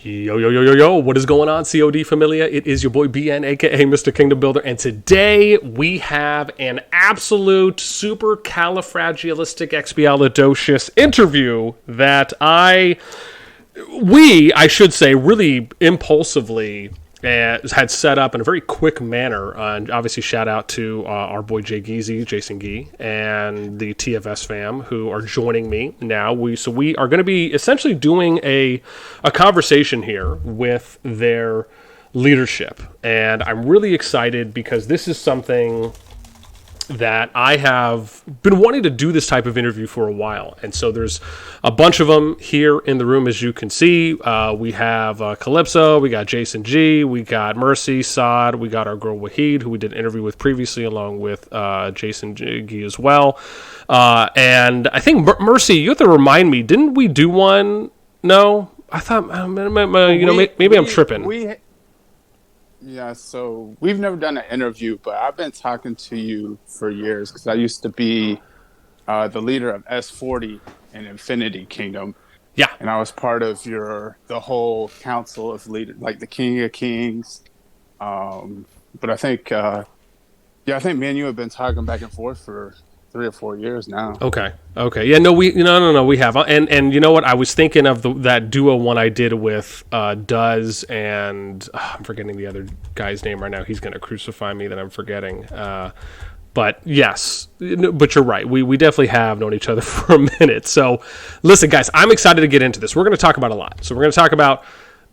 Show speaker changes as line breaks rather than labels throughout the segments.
Yo, yo, yo, yo, yo, what is going on, COD Familia? It is your boy BN, aka Mr. Kingdom Builder, and today we have an absolute super califragilisticexpialidocious interview that I should say, really impulsively had set up in a very quick manner. And obviously, shout out to our boy Jasongee, and the TFS fam who are joining me now. We are going to be essentially doing a conversation here with their leadership, and I'm really excited because this is something that I have been wanting to do this type of interview for a while. And so there's a bunch of them here in the room, as you can see. We have Calypsoe, we got jasongee, we got Mercy, Sod, we got our girl Wahid, who we did an interview with previously, along with jasongee as well. And I think, Mercy, you have to remind me, didn't we do one? No? I thought, maybe I'm tripping.
Yeah, so we've never done an interview, but I've been talking to you for years because I used to be the leader of S40 in Infinity Kingdom.
Yeah.
And I was part of the whole council of leaders, like the King of Kings. But I think me and you have been talking back and forth for 3 or 4 years now.
Okay. Yeah, no, we have. And you know what? I was thinking of that duo one I did with Duz and I'm forgetting the other guy's name right now. He's going to crucify me that I'm forgetting. But yes, but you're right. We definitely have known each other for a minute. So listen, guys, I'm excited to get into this. We're going to talk about a lot. So we're going to talk about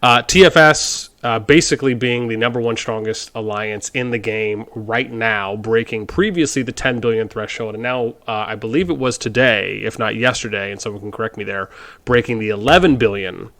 TFS basically being the number one strongest alliance in the game right now, breaking previously the 10 billion threshold, and now I believe it was today, if not yesterday, and someone can correct me there, breaking the 11 billion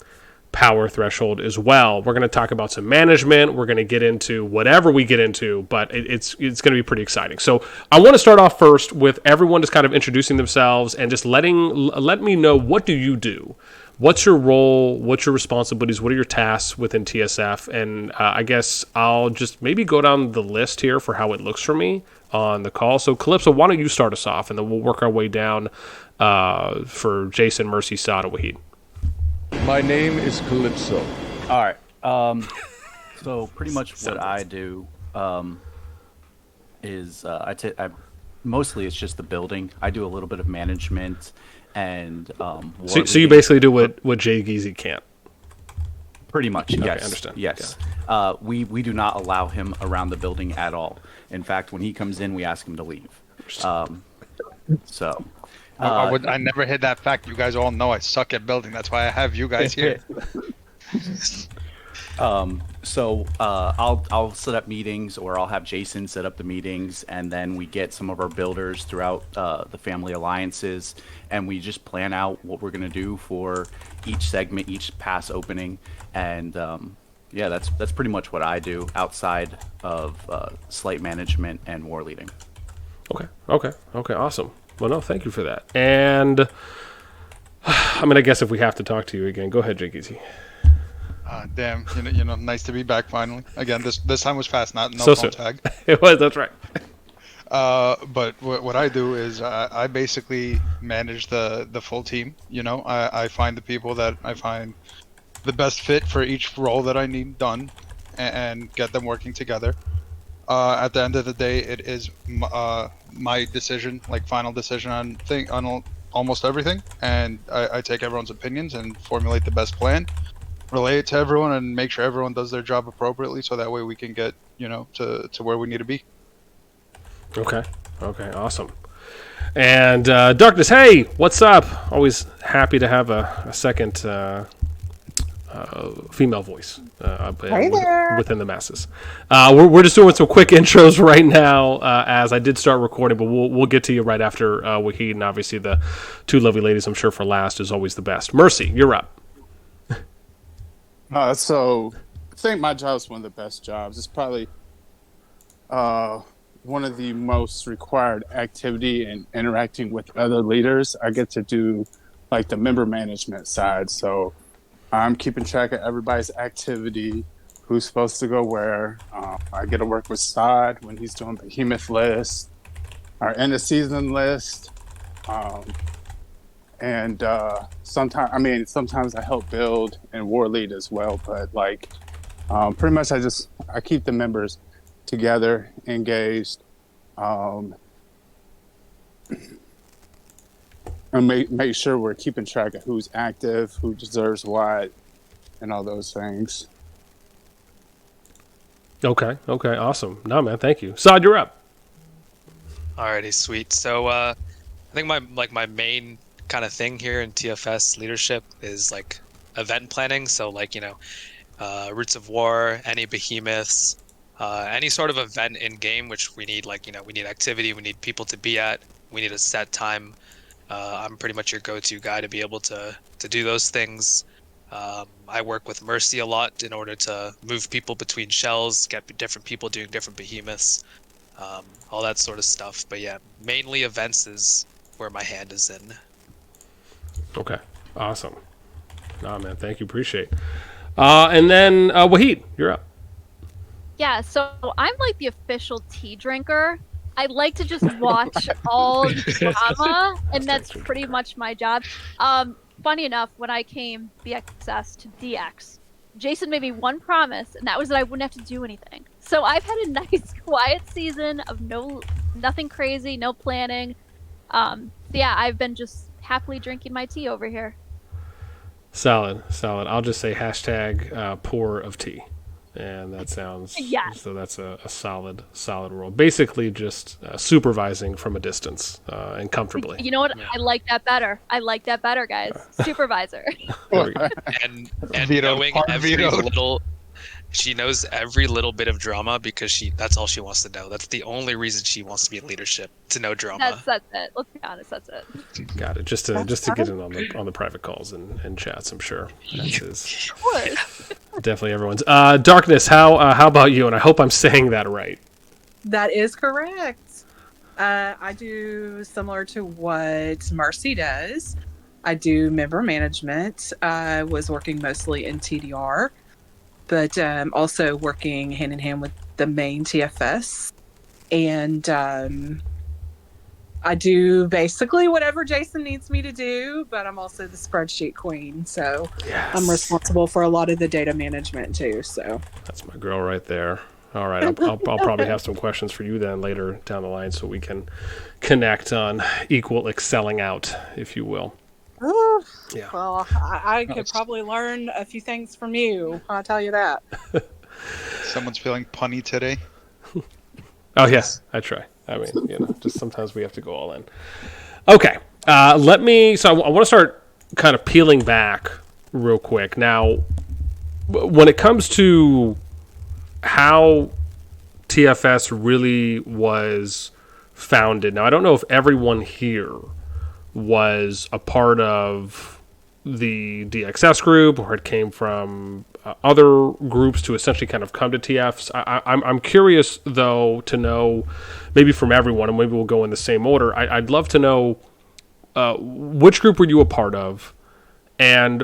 power threshold as well. We're going to talk about some management. We're going to get into whatever we get into, but it's going to be pretty exciting. So I want to start off first with everyone just kind of introducing themselves and just let me know, what do you do? What's your role? What's your responsibilities? What are your tasks within TSF? And I guess I'll just maybe go down the list here for how it looks for me on the call. So, Calypso, why don't you start us off, and then we'll work our way down for Jason, Mercy, Sada, Wahid.
My name is Calypso.
All right. So pretty much what I do is mostly it's just the building. I do a little bit of management. And
so you basically do what Jay Geezy can't.
Pretty much, yes.
Okay, understand.
Yes. Yeah. We do not allow him around the building at all. In fact, when he comes in, we ask him to leave. I
never hid that fact. You guys all know I suck at building. That's why I have you guys here.
I'll set up meetings, or I'll have Jason set up the meetings, and then we get some of our builders throughout the family alliances, and we just plan out what we're going to do for each segment, each pass opening, and that's pretty much what I do outside of slight management and war leading.
Okay, awesome. Well, no, thank you for that. And I mean, I guess if we have to talk to you again, go ahead, Jake Easy.
Damn, nice to be back finally. Again, this time was fast, no phone tag.
It was, that's right.
But what I do is I basically manage the full team. I find the people that I find the best fit for each role that I need done, and get them working together. At the end of the day, it is my decision, like final decision on almost everything, and I take everyone's opinions and formulate the best plan, relay it to everyone, and make sure everyone does their job appropriately, so that way we can get to where we need to be.
Okay, awesome. And Darknez, hey, what's up? Always happy to have a second female voice within the masses. We're just doing some quick intros right now, as I did start recording, but we'll get to you right after Wahid, and obviously the two lovely ladies, I'm sure, for last is always the best. Mercy, you're up.
So I think my job is one of the best jobs. It's probably one of the most required activity in interacting with other leaders. I get to do like the member management side. So I'm keeping track of everybody's activity, who's supposed to go where. I get to work with Sod when he's doing Behemoth list, our end of season list. and sometimes I help build and war lead as well. But like, pretty much I keep the members together, engaged, and make sure we're keeping track of who's active, who deserves what, and all those things.
Okay, awesome. No, man, thank you. Saad, you're up.
Alrighty, sweet. So I think my main kind of thing here in TFS leadership is like event planning. So like, Roots of War, any behemoths, any sort of event in game which we need, like, we need activity, we need people to be at, we need a set time. I'm pretty much your go-to guy to be able to do those things. I work with Mercy a lot in order to move people between shells, get different people doing different behemoths, all that sort of stuff. But yeah, mainly events is where my hand is in.
Okay, awesome. Nah, man, thank you, appreciate it. And then Wahid, you're up.
Yeah, so I'm like the official tea drinker. I like to just watch all drama, and that's pretty much my job. Funny enough, when I came BXS to DX, Jason made me one promise, and that was that I wouldn't have to do anything. So I've had a nice, quiet season of nothing crazy, no planning. So yeah, I've been just happily drinking my tea over here.
Solid. I'll just say hashtag pour of tea. And that sounds,
Yes.
So that's a solid role. Basically just supervising from a distance and comfortably.
You know what? Yeah. I like that better, guys. Supervisor.
There we go.
And knowing every little... She knows every little bit of drama because that's all she wants to know. That's the only reason she wants to be in leadership, to know drama.
That's it. Let's be honest, that's it.
Got it. Just to get in on the private calls and chats, I'm sure. That's definitely everyone's. Darknez, how about you? And I hope I'm saying that right.
That is correct. I do similar to what Mercy does. I do member management. I was working mostly in TDR, but also working hand in hand with the main TFS. And I do basically whatever Jason needs me to do, but I'm also the spreadsheet queen. So yes. I'm responsible for a lot of the data management too. So
that's my girl right there. All right, I'll probably have some questions for you then later down the line so we can connect on equal excelling out, if you will.
Yeah. Well, I could probably learn a few things from you. I'll tell you that.
Someone's feeling punny today.
Oh, yes, I try. I mean, just sometimes we have to go all in. Okay, so I want to start kind of peeling back real quick. Now, when it comes to how TFS really was founded, now I don't know if everyone here was a part of the DXS group or it came from other groups to essentially kind of come to TFs. I'm curious, though, to know, maybe from everyone, and maybe we'll go in the same order, I'd love to know which group were you a part of and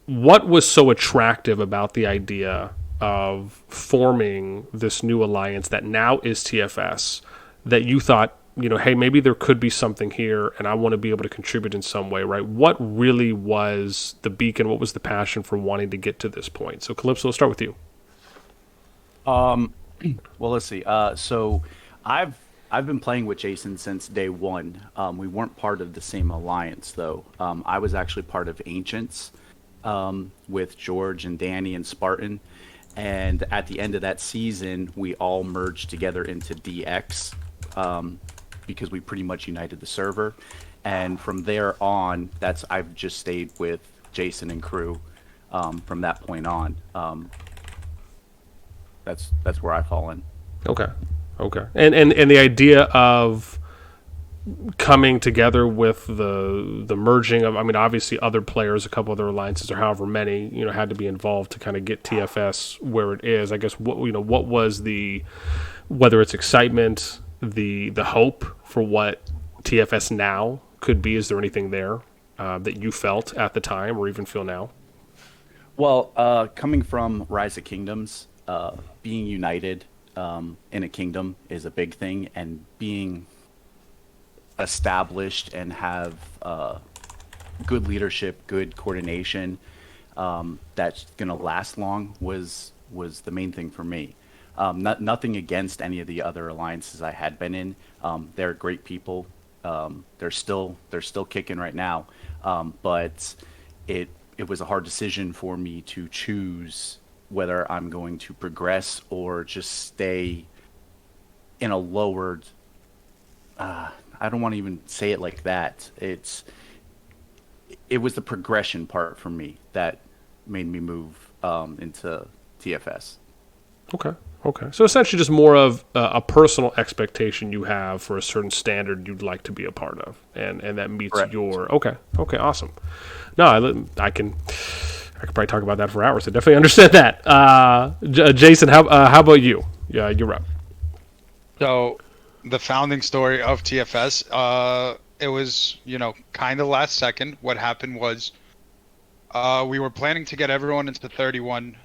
what was so attractive about the idea of forming this new alliance that now is TFS that you thought, hey, maybe there could be something here and I want to be able to contribute in some way, right? What really was the beacon? What was the passion for wanting to get to this point? So, Calypso, let's start with you.
Well, let's see. So I've been playing with Jason since day one. We weren't part of the same alliance, though. I was actually part of Ancients with George and Danny and Spartan. And at the end of that season, we all merged together into DX. Because we pretty much united the server, and from there on, I've just stayed with Jason and crew from that point on. That's where I fall in.
Okay, and the idea of coming together with the merging of, obviously other players, a couple other alliances, or however many had to be involved to kind of get TFS where it is. I guess what was whether it's excitement, the hope for what TFS now could be. Is there anything there that you felt at the time or even feel now?
Well, coming from Rise of Kingdoms, being united in a kingdom is a big thing, and being established and have good leadership, good coordination, that's gonna last long was the main thing for me. Nothing against any of the other alliances I had been in. They're great people. They're still kicking right now. But it was a hard decision for me to choose whether I'm going to progress or just stay in a lowered. I don't want to even say it like that. It was the progression part for me that made me move into TFS.
Okay. Okay. So essentially, just more of a personal expectation you have for a certain standard you'd like to be a part of, and that meets
Correct.
your. Okay. Okay. Awesome. No, I can probably talk about that for hours. I definitely understand that. Jason, how about you? Yeah, you're up.
So, the founding story of TFS, it was, kind of last second. What happened was, we were planning to get everyone into 31.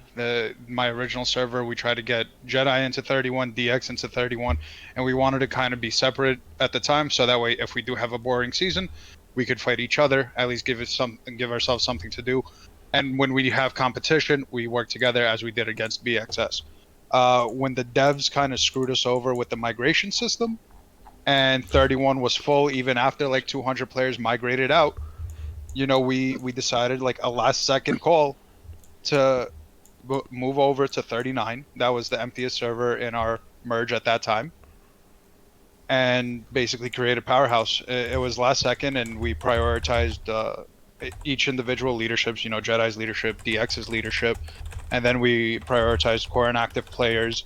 My original server, we tried to get Jedi into 31, DX into 31, and we wanted to kind of be separate at the time, so that way, if we do have a boring season, we could fight each other, at least give ourselves something to do. And when we have competition, we work together as we did against BXS. When the devs kind of screwed us over with the migration system, and 31 was full even after like 200 players migrated out, we decided like a last second call to move over to 39. That was the emptiest server in our merge at that time, and basically create a powerhouse. It was last second, and we prioritized each individual leaderships, Jedi's leadership, DX's leadership, and then we prioritized core and active players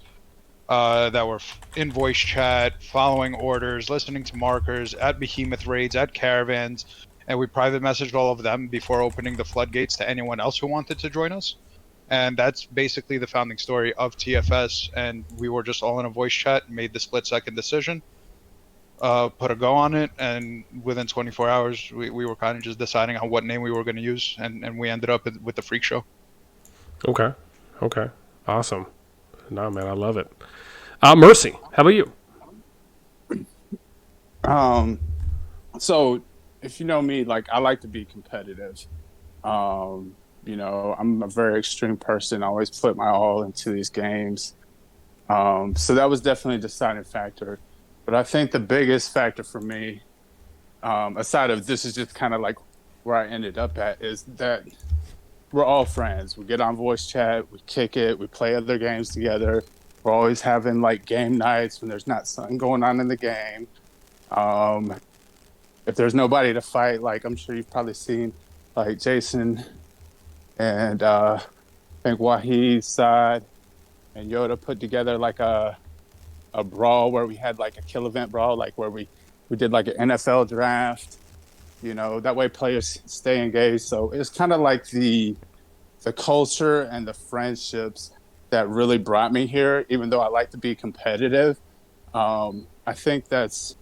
that were in voice chat, following orders, listening to markers, at behemoth raids, at caravans, and we private messaged all of them before opening the floodgates to anyone else who wanted to join us. And that's basically the founding story of TFS, and we were just all in a voice chat, made the split-second decision, put a go on it, and within 24 hours, we were kind of just deciding on what name we were going to use, and we ended up with the Freak Show.
Okay. Okay. Awesome. No, man, I love it. Mercy, how about you?
So if you know me, like I like to be competitive. I'm a very extreme person. I always put my all into these games. So that was definitely a deciding factor. But I think the biggest factor for me, aside of this is just kind of like where I ended up at, is that we're all friends. We get on voice chat, we kick it, we play other games together. We're always having like game nights when there's not something going on in the game. If there's nobody to fight, like I'm sure you've probably seen like Jason and I think Wahid's side and Yoda put together like a brawl where we had like a kill event brawl, like where we did like an NFL draft. That way players stay engaged. So it's kind of like the culture and the friendships that really brought me here, even though I like to be competitive. I think that's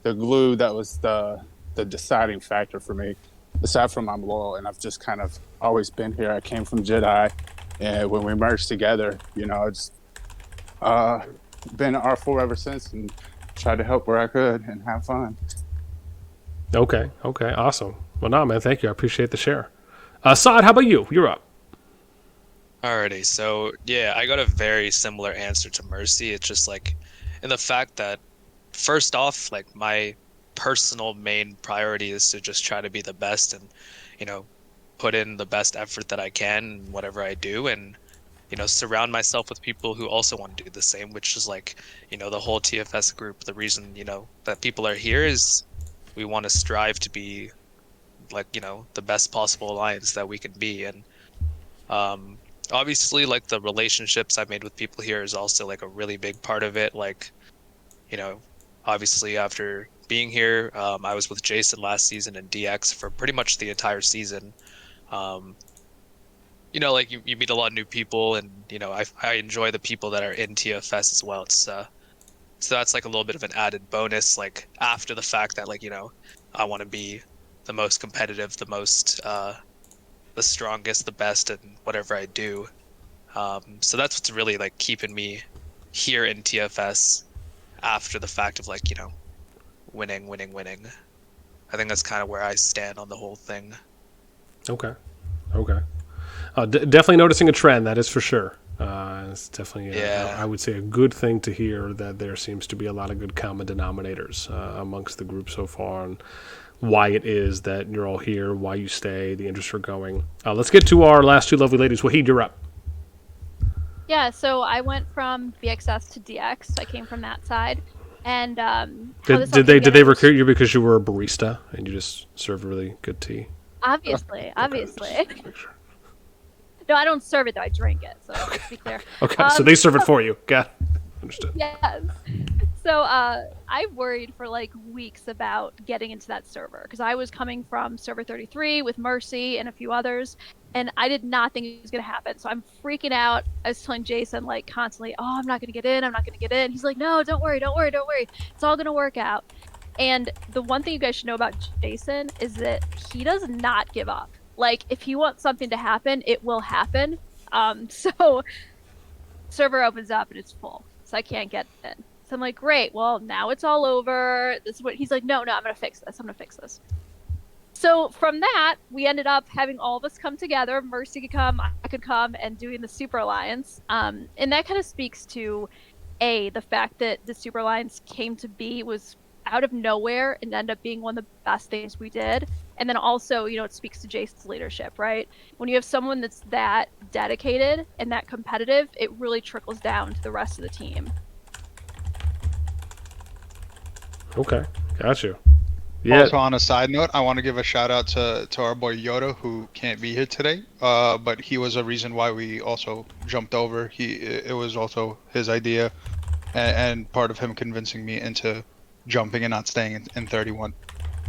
the glue that was the deciding factor for me. Aside from I'm loyal, and I've just kind of always been here. I came from Jedi, and when we merged together, it's been R4 ever since, and tried to help where I could and have fun.
Okay. Okay. Awesome. Well, no, man, thank you. I appreciate the share. Saad, how about you? You're up.
Alrighty, so yeah, I got a very similar answer to Mercy. It's just like, in the fact that, first off, like my personal main priority is to just try to be the best and, put in the best effort that I can in whatever I do, and, surround myself with people who also want to do the same, which is like, the whole TFS group. The reason, that people are here is we want to strive to be like, the best possible alliance that we can be. And, obviously, like the relationships I've made with people here is also like a really big part of it. Like, obviously after being here, I was with Jason last season and DX for pretty much the entire season. Like you meet a lot of new people, and I enjoy the people that are in TFS as well. It's so that's like a little bit of an added bonus, like after the fact that like I want to be the most competitive, the most the strongest, the best, and whatever I do. So that's what's really like keeping me here in TFS after the fact of like winning. I think that's kind of where I stand on the whole thing.
Okay. Definitely noticing a trend, that is for sure. It's definitely, I would say, a good thing to hear that there seems to be a lot of good common denominators amongst the group so far, and why it is that you're all here, why you stay, the interests are going. Let's get to our last two lovely ladies. Wahid, you're up.
Yeah, so I went from BXS to DX. I came from that side. And
did they recruit you because you were a barista and you just serve really good tea?
Obviously. No, I don't serve it though. I drink it. So let's be clear.
Okay, so they serve it for you. Got it. Understood.
Yes. So I worried for like weeks about getting into that server because I was coming from server 33 with Mercy and a few others, and I did not think it was going to happen. So I'm freaking out. I was telling Jason like constantly, "Oh, I'm not going to get in. He's like, "No, don't worry. It's all going to work out." And the one thing you guys should know about Jason is that he does not give up. Like, if he wants something to happen, it will happen. So server opens up and it's full, so I can't get in. So I'm like, great, well, now it's all over. This is what he's like, no, I'm gonna fix this. So from that, we ended up having all of us come together. Mercy could come, I could come, and doing the Super Alliance. And that kind of speaks to the fact that the Super Alliance came to be was out of nowhere and ended up being one of the best things we did. And then also, it speaks to Jason's leadership, right? When you have someone that's that dedicated and that competitive, it really trickles down to the rest of the team.
Okay, got you. Yeah.
Also, on a side note, I want to give a shout out to our boy Yoda, who can't be here today. But he was a reason why we also jumped over. It was also his idea, and part of him convincing me into jumping and not staying in 31.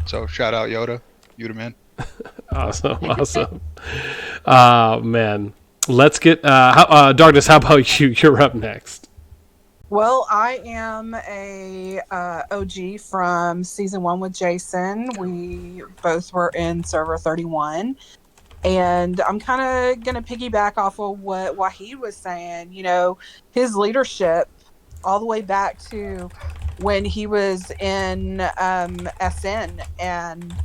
So shout out Yoda, you the man.
Awesome. Man, let's get Darknez. How about you? You're up next.
Well, I am a OG from season 1 with Jason. We both were in server 31. And I'm kind of going to piggyback off of what Wahid was saying. His leadership all the way back to when he was in SN and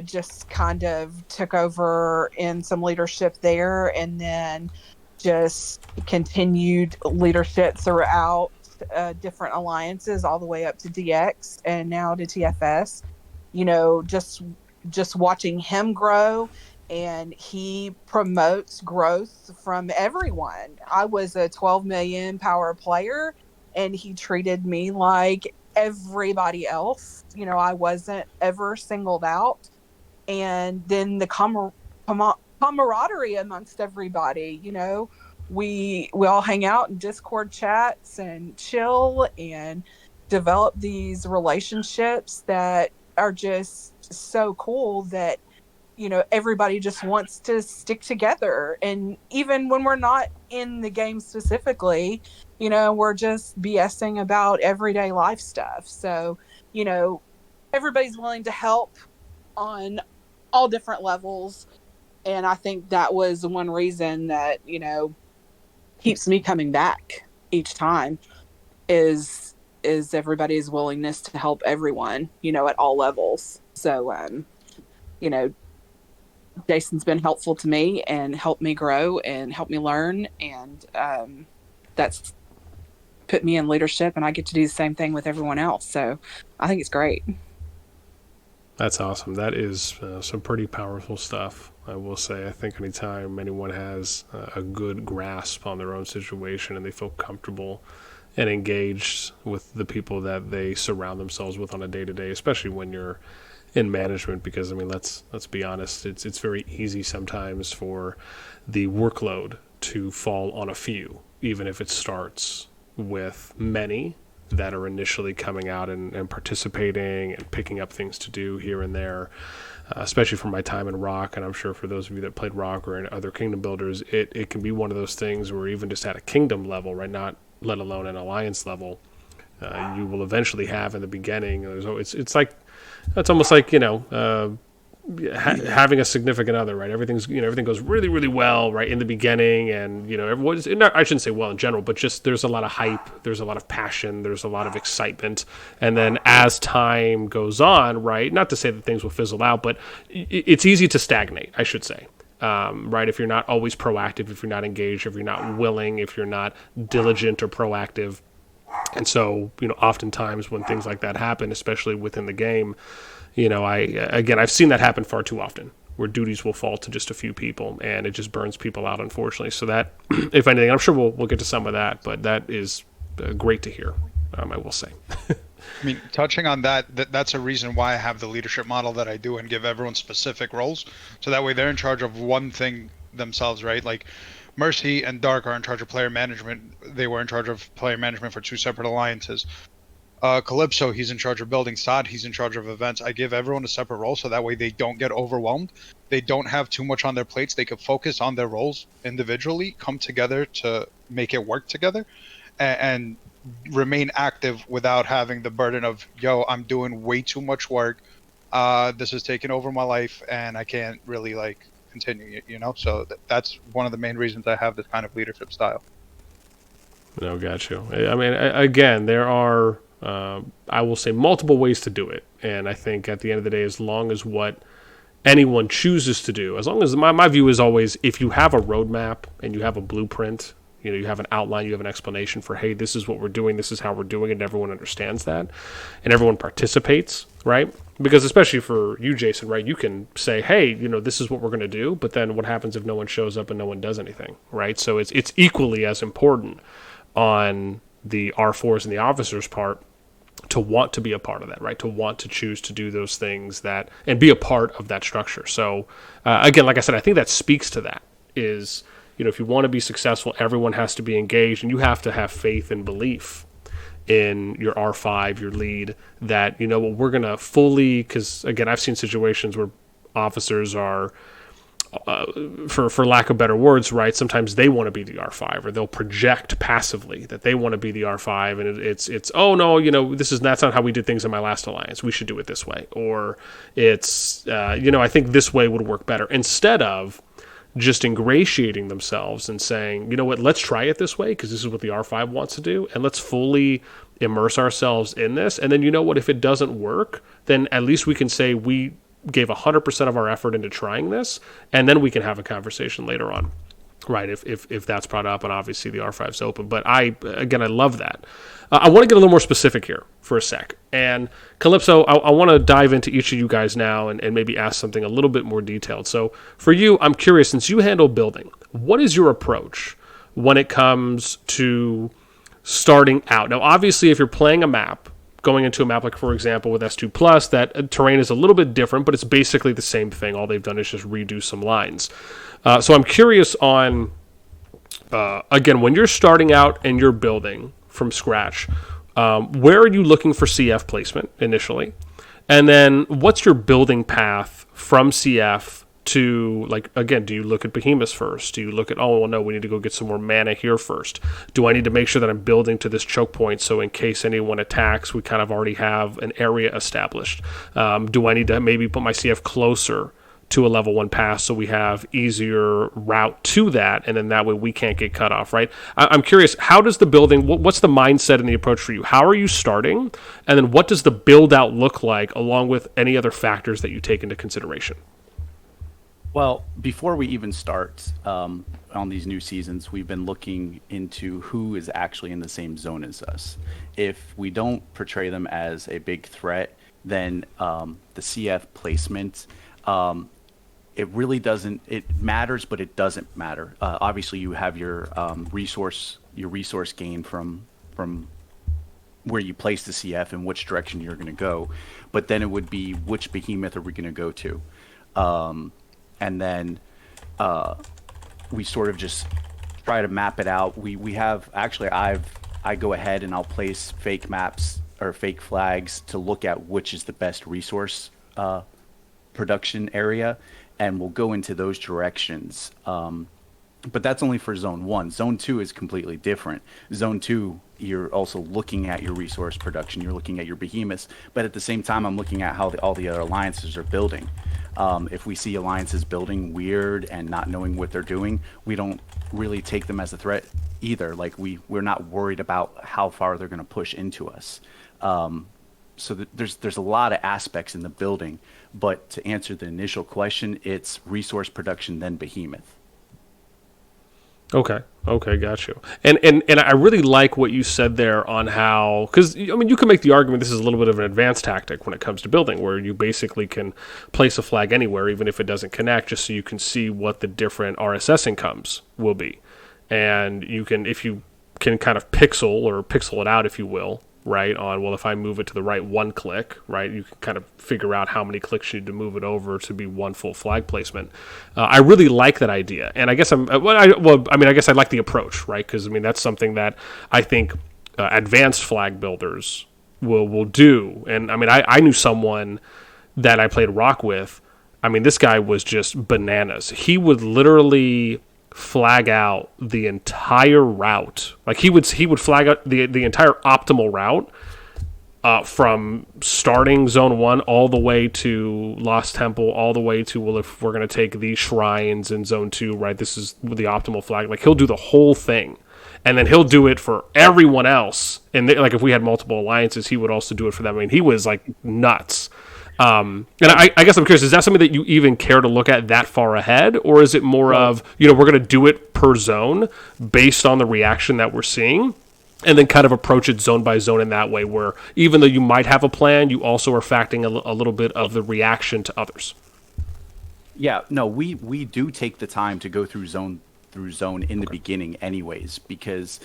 just kind of took over in some leadership there, and then just continued leadership throughout different alliances all the way up to DX and now to TFS. Just watching him grow, and he promotes growth from everyone. I was a 12 million power player, and he treated me like everybody else. I wasn't ever singled out. And then the camaraderie amongst everybody, we all hang out in Discord chats and chill and develop these relationships that are just so cool that everybody just wants to stick together. And even when we're not in the game specifically, we're just BSing about everyday life stuff. So everybody's willing to help on all different levels. And I think that was one reason that, keeps me coming back each time is everybody's willingness to help everyone, at all levels. So, Jason's been helpful to me and helped me grow and helped me learn. And that's put me in leadership, and I get to do the same thing with everyone else. So I think it's great.
That's awesome. That is some pretty powerful stuff, I will say. I think anytime anyone has a good grasp on their own situation and they feel comfortable and engaged with the people that they surround themselves with on a day-to-day, especially when you're in management, because let's be honest, it's very easy sometimes for the workload to fall on a few, even if it starts with many that are initially coming out and participating and picking up things to do here and there, especially from my time in Rock, and I'm sure for those of you that played Rock or in other Kingdom Builders, it can be one of those things where even just at a Kingdom level, right, not let alone an Alliance level, you will eventually have in the beginning. It's almost like having a significant other, right? Everything goes really, really well, right, in the beginning, and everyone's. I shouldn't say well in general, but just there's a lot of hype, there's a lot of passion, there's a lot of excitement, and then as time goes on, right? Not to say that things will fizzle out, but it's easy to stagnate, I should say. Right? If you're not always proactive, if you're not engaged, if you're not willing, if you're not diligent or proactive. And so, oftentimes when things like that happen, especially within the game, I've seen that happen far too often, where duties will fall to just a few people, and it just burns people out, unfortunately. So that, if anything, I'm sure we'll get to some of that, but that is great to hear, I will say.
I mean, touching on that's a reason why I have the leadership model that I do and give everyone specific roles, so that way they're in charge of one thing themselves, right? Like Mercy and Dark are in charge of player management. They were in charge of player management for 2 separate alliances. Calypso, he's in charge of building. Sod, he's in charge of events. I give everyone a separate role, so that way they don't get overwhelmed. They don't have too much on their plates. They could focus on their roles individually, come together to make it work together, and remain active without having the burden of, I'm doing way too much work. This is taking over my life, and I can't really continue. So that's one of the main reasons I have this kind of leadership style.
No, got you. I mean, again, there are, I will say, multiple ways to do it. And I think at the end of the day, as long as what anyone chooses to do, as long as my view is always, if you have a roadmap and you have a blueprint, you have an outline, you have an explanation for, hey, this is what we're doing, this is how we're doing it, and everyone understands that, and everyone participates, right? Because especially for you, Jason, right, you can say, hey, this is what we're going to do, but then what happens if no one shows up and no one does anything, right? So it's equally as important on the R4s and the officers' part to want to be a part of that, right? To want to choose to do those things and be a part of that structure. So again, like I said, I think that speaks to that is, if you want to be successful, everyone has to be engaged, and you have to have faith and belief in your R5, your lead, that, we're going to fully, because again, I've seen situations where officers are, for lack of better words, right, sometimes they want to be the R5, or they'll project passively that they want to be the R5, and it's oh no, that's not how we did things in my last alliance, we should do it this way, or it's I think this way would work better, instead of just ingratiating themselves and saying, let's try it this way because this is what the R5 wants to do, and let's fully immerse ourselves in this, and then if it doesn't work, then at least we can say we gave 100% of our effort into trying this, and then we can have a conversation later on, right, if that's brought up, and obviously the R5's open. But I love that. I want to get a little more specific here for a sec. And Calypso, I want to dive into each of you guys now and maybe ask something a little bit more detailed. So for you, I'm curious, since you handle building, what is your approach when it comes to starting out? Now, obviously, if you're playing a map, going into a map like, for example, with S2+, that terrain is a little bit different, but it's basically the same thing. All they've done is just redo some lines. So I'm curious on, again, when you're starting out and you're building from scratch, where are you looking for CF placement initially? And then what's your building path from CF to, again, do you look at behemoths first? Do you look at, oh, well, no, we need to go get some more mana here first? Do I need to make sure that I'm building to this choke point so in case anyone attacks, we kind of already have an area established? Do I need to maybe put my CF closer to a level 1 pass so we have easier route to that, and then that way we can't get cut off, right? I'm curious, how does the building, what's the mindset and the approach for you? How are you starting? And then what does the build out look like along with any other factors that you take into consideration?
Well, before we even start on these new seasons, we've been looking into who is actually in the same zone as us. If we don't portray them as a big threat, then the CF placement, it really doesn't, it matters, but it doesn't matter. Obviously, you have your resource gain from where you place the CF and which direction you're going to go. But then it would be, which behemoth are we going to go to? And then we sort of just try to map it out. We have, actually, I go ahead and I'll place fake maps or fake flags to look at which is the best resource production area, and we'll go into those directions. But that's only for zone 1. Zone 2 is completely different. Zone 2, you're also looking at your resource production, you're looking at your behemoths, but at the same time I'm looking at how all the other alliances are building. If we see alliances building weird and not knowing what they're doing, we don't really take them as a threat either. Like we're not worried about how far they're going to push into us. There's a lot of aspects in the building, but to answer the initial question, it's resource production then behemoth.
Okay, got you. And I really like what you said there on how, because I mean, you can make the argument this is a little bit of an advanced tactic when it comes to building, where you basically can place a flag anywhere, even if it doesn't connect, just so you can see what the different RSS incomes will be, and you can, if you can kind of pixel it out, if you will, right, on, well, if I move it to the right one click, right, you can kind of figure out how many clicks you need to move it over to be one full flag placement. I really like that idea, and I guess I guess I like the approach, right, because I mean that's something that I think advanced flag builders will do. And I mean I knew someone that I played Rock with. I mean, this guy was just bananas. He would literally flag out the entire route. Like he would flag out the entire optimal route from starting zone 1 all the way to Lost Temple, all the way to, well, if we're going to take these shrines in zone 2, right, this is the optimal flag. Like he'll do the whole thing, and then he'll do it for everyone else. And like if we had multiple alliances, he would also do it for them. I mean, he was like nuts. And I guess I'm curious, is that something that you even care to look at that far ahead? Or is it more of, we're going to do it per zone based on the reaction that we're seeing, and then kind of approach it zone by zone in that way, where even though you might have a plan, you also are factoring a little bit of the reaction to others?
Yeah, no, we do take the time to go through zone in the beginning anyways, because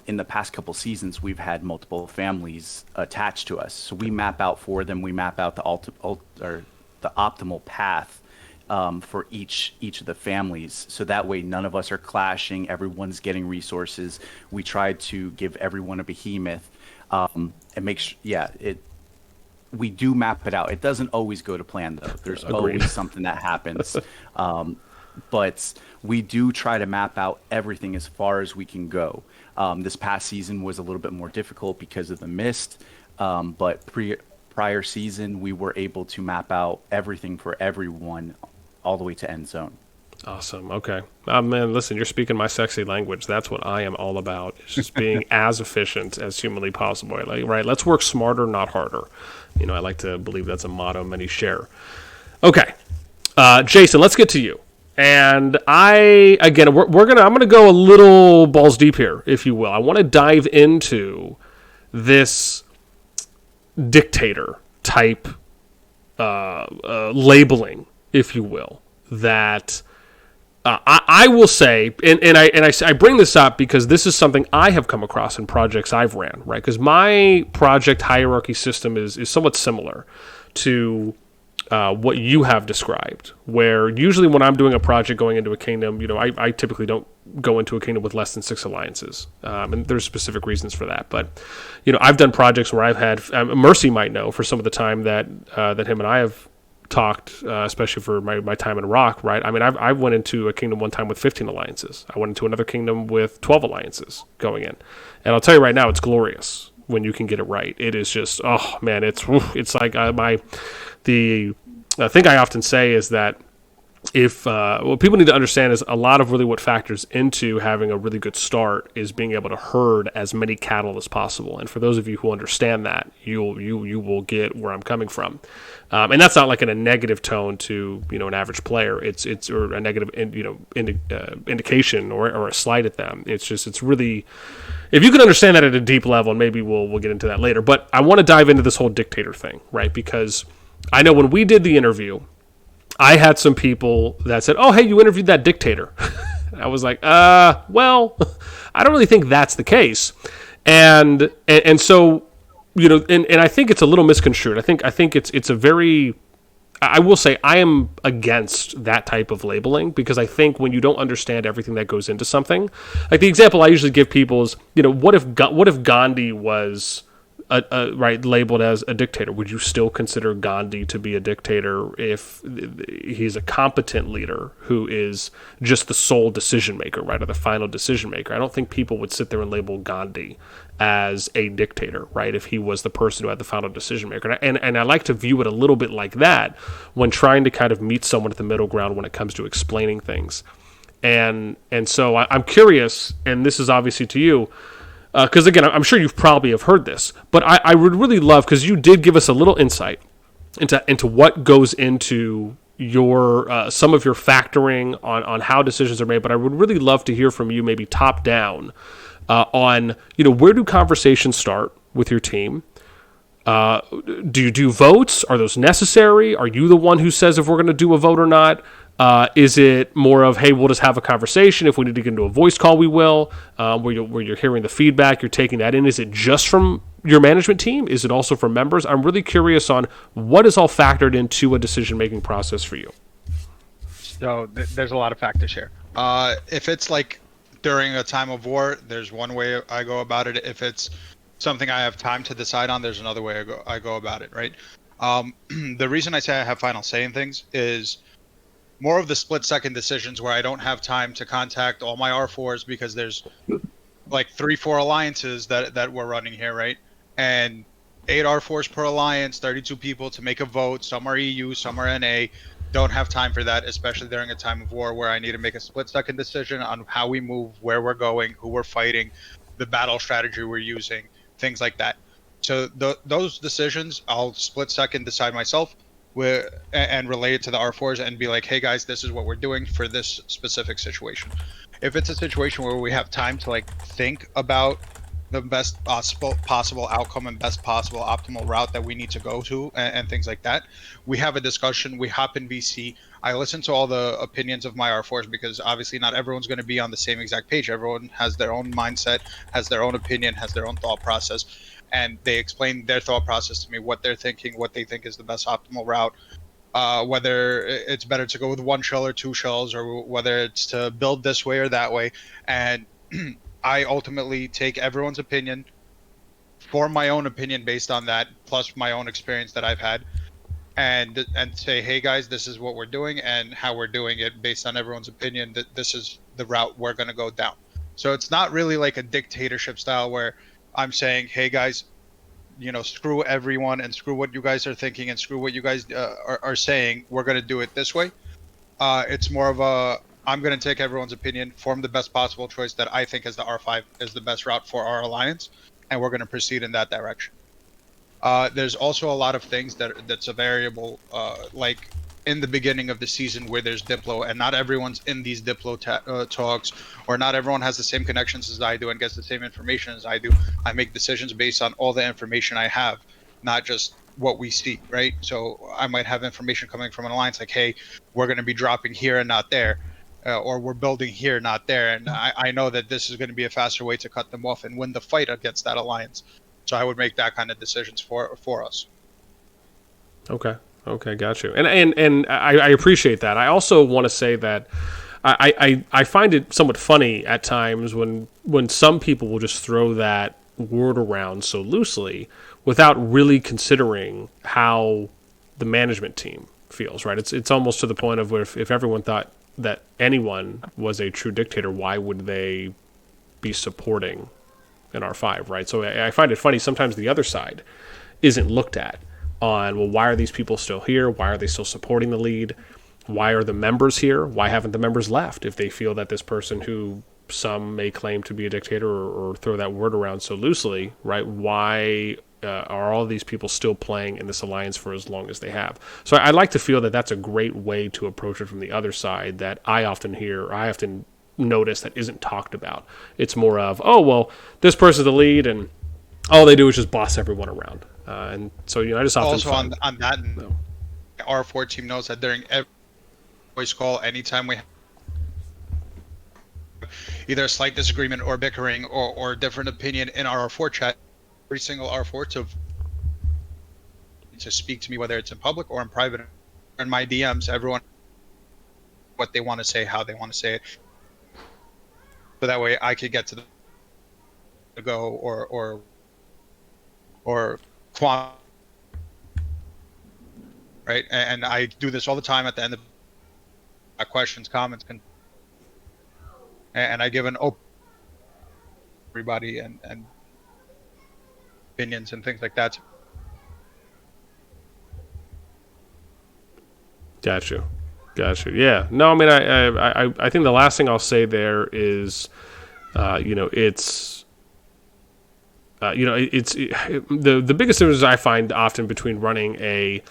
in the past couple seasons we've had multiple families attached to us, so we map out for them, we map out the optimal path for each of the families, so that way none of us are clashing, everyone's getting resources. We try to give everyone a behemoth, and make sure, we do map it out. It doesn't always go to plan though. There's always something that happens. But we do try to map out everything as far as we can go. This past season was a little bit more difficult because of the mist, but prior season we were able to map out everything for everyone all the way to end zone.
Awesome. Okay. Man, listen, you're speaking my sexy language. That's what I am all about. It's just being as efficient as humanly possible. Like, right? Let's work smarter, not harder. I like to believe that's a motto many share. Okay. Jason, let's get to you. And I'm gonna go a little balls deep here, if you will. I want to dive into this dictator type labeling, if you will, that I will say, and I bring this up because this is something I have come across in projects I've ran, right? Because my project hierarchy system is somewhat similar to what you have described, where usually when I'm doing a project going into a kingdom, I typically don't go into a kingdom with less than 6 alliances, and there's specific reasons for that. But I've done projects where I've had Mercy might know for some of the time that him and I have talked, especially for my time in Rock, right? I mean, I went into a kingdom one time with 15 alliances. I went into another kingdom with 12 alliances going in, and I'll tell you right now, it's glorious when you can get it right. It is just, oh man, it's like the thing I often say is that if what people need to understand is a lot of really what factors into having a really good start is being able to herd as many cattle as possible. And for those of you who understand that, you will get where I'm coming from. And that's not like in a negative tone to an average player. It's or a negative indication or a slight at them. It's really, if you can understand that at a deep level, and maybe we'll get into that later. But I want to dive into this whole dictator thing, right? Because I know when we did the interview, I had some people that said, "Oh, hey, you interviewed that dictator." I was like, well, I don't really think that's the case. And so, and I think it's a little misconstrued. I think it's a very, I will say I am against that type of labeling, because I think when you don't understand everything that goes into something, like the example I usually give people is, what if Gandhi was right, labeled as a dictator, would you still consider Gandhi to be a dictator if he's a competent leader who is just the sole decision maker, right, or the final decision maker? I don't think people would sit there and label Gandhi as a dictator, right, if he was the person who had the final decision maker. And I like to view it a little bit like that when trying to kind of meet someone at the middle ground when it comes to explaining things. And so I'm curious, and this is obviously to you, because again, I'm sure you've probably have heard this, but I would really love, because you did give us a little insight into what goes into your some of your factoring on how decisions are made. But I would really love to hear from you, maybe top down, on where do conversations start with your team? Do you do votes? Are those necessary? Are you the one who says if we're going to do a vote or not? Is it more of, hey, we'll just have a conversation. If we need to get into a voice call, we will, where you're hearing the feedback, you're taking that in. Is it just from your management team? Is it also from members? I'm really curious on what is all factored into a decision-making process for you.
So there's a lot of factors here. If it's like during a time of war, there's one way I go about it. If it's something I have time to decide on, there's another way I go about it, right? The reason I say I have final say in things is more of the split-second decisions where I don't have time to contact all my R4s because there's like 3-4 alliances that we're running here, right? And 8 R4s per alliance, 32 people to make a vote. Some are EU, some are NA. Don't have time for that, especially during a time of war where I need to make a split-second decision on how we move, where we're going, who we're fighting, the battle strategy we're using, things like that. So those decisions, I'll split-second decide myself and relate it to the R4s and be like, hey guys, this is what we're doing for this specific situation. If it's a situation where we have time to like think about the best possible outcome and best possible optimal route that we need to go to and things like that, we have a discussion, we hop in VC. I listen to all the opinions of my R4s because obviously not everyone's going to be on the same exact page. Everyone has their own mindset, has their own opinion, has their own thought process, and they explain their thought process to me, what they're thinking, what they think is the best optimal route, whether it's better to go with 1 shell or 2 shells, or whether it's to build this way or that way. And I ultimately take everyone's opinion, form my own opinion based on that, plus my own experience that I've had, and say, hey guys, this is what we're doing and how we're doing it based on everyone's opinion, that this is the route we're going to go down. So it's not really like a dictatorship style where I'm saying, hey guys, screw everyone and screw what you guys are thinking and screw what you guys are saying. We're going to do it this way. It's more of a, I'm going to take everyone's opinion, form the best possible choice that I think is the R5 is the best route for our alliance, and we're going to proceed in that direction. There's also a lot of things that's a variable, like in the beginning of the season where there's Diplo, and not everyone's in these Diplo talks, or not everyone has the same connections as I do and gets the same information as I do. I make decisions based on all the information I have, not just what we see, right? So I might have information coming from an alliance like, hey, we're going to be dropping here and not there, or we're building here, not there. And I know that this is going to be a faster way to cut them off and win the fight against that alliance. So I would make that kind of decisions for us.
Okay, got you. And I appreciate that. I also want to say that I find it somewhat funny at times when some people will just throw that word around so loosely without really considering how the management team feels, right? It's almost to the point of where if everyone thought that anyone was a true dictator, why would they be supporting an R5, right? So I find it funny sometimes the other side isn't looked at on, well, why are these people still here? Why are they still supporting the lead? Why are the members here? Why haven't the members left if they feel that this person who some may claim to be a dictator or throw that word around so loosely, right? Why are all these people still playing in this alliance for as long as they have? So I like to feel that that's a great way to approach it from the other side that I often notice that isn't talked about. It's more of, oh, well, this person's the lead and all they do is just boss everyone around. And so, I just often
also on that, no. Our R4 team knows that during every voice call, anytime we have either a slight disagreement or bickering or different opinion in our R4 chat, every single R4 to speak to me, whether it's in public or in private, in my DMs, everyone what they want to say, how they want to say it. So that way I could get to the go or or quant, right? And I do this all the time at the end of questions, comments, and I give an open everybody and opinions and things like that.
Got you. Yeah. No, I mean, I think the last thing I'll say there is, it's, the biggest difference I find often between running a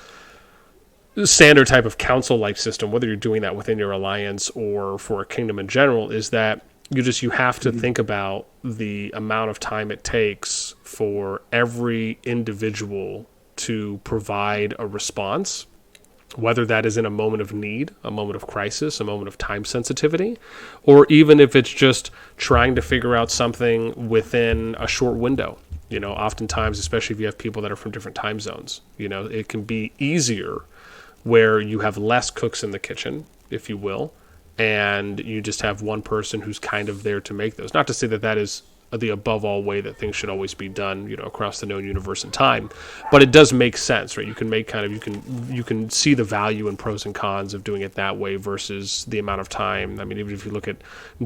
standard type of council-like system, whether you're doing that within your alliance or for a kingdom in general, is that you have to think about the amount of time it takes for every individual to provide a response, whether that is in a moment of need, a moment of crisis, a moment of time sensitivity, or even if it's just trying to figure out something within a short window. Oftentimes, especially if you have people that are from different time zones, it can be easier where you have less cooks in the kitchen, if you will, and you just have one person who's kind of there to make those. Not to say that that is the above all way that things should always be done, across the known universe and time, but it does make sense, right? You can make you can see the value and pros and cons of doing it that way versus the amount of time. I mean, even if you look at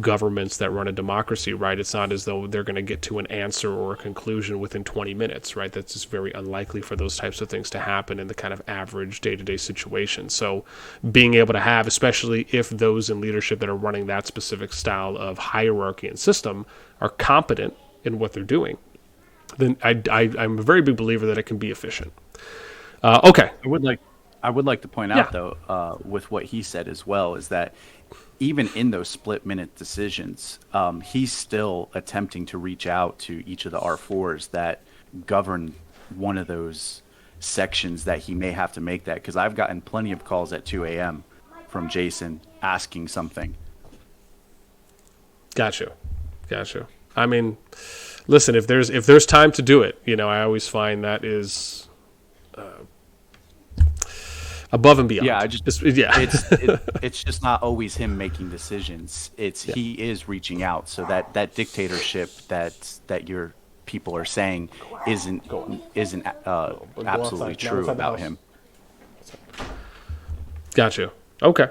governments that run a democracy, right, it's not as though they're going to get to an answer or a conclusion within 20 minutes, right? That's just very unlikely for those types of things to happen in the kind of average day-to-day situation. So being able to have, especially if those in leadership that are running that specific style of hierarchy and system are competent in what they're doing, then I'm a very big believer that it can be efficient. Okay.
I would like to point out, though, with what he said as well, is that even in those split-minute decisions, he's still attempting to reach out to each of the R4s that govern one of those sections that he may have to make that. Because I've gotten plenty of calls at 2 a.m. from Jason asking something.
Gotcha. I mean, listen, if there's time to do it, I always find that is above and beyond.
Yeah,
yeah.
It's just not always him making decisions. He is reaching out. So that dictatorship that your people are saying isn't absolutely true about him.
Gotcha. Okay.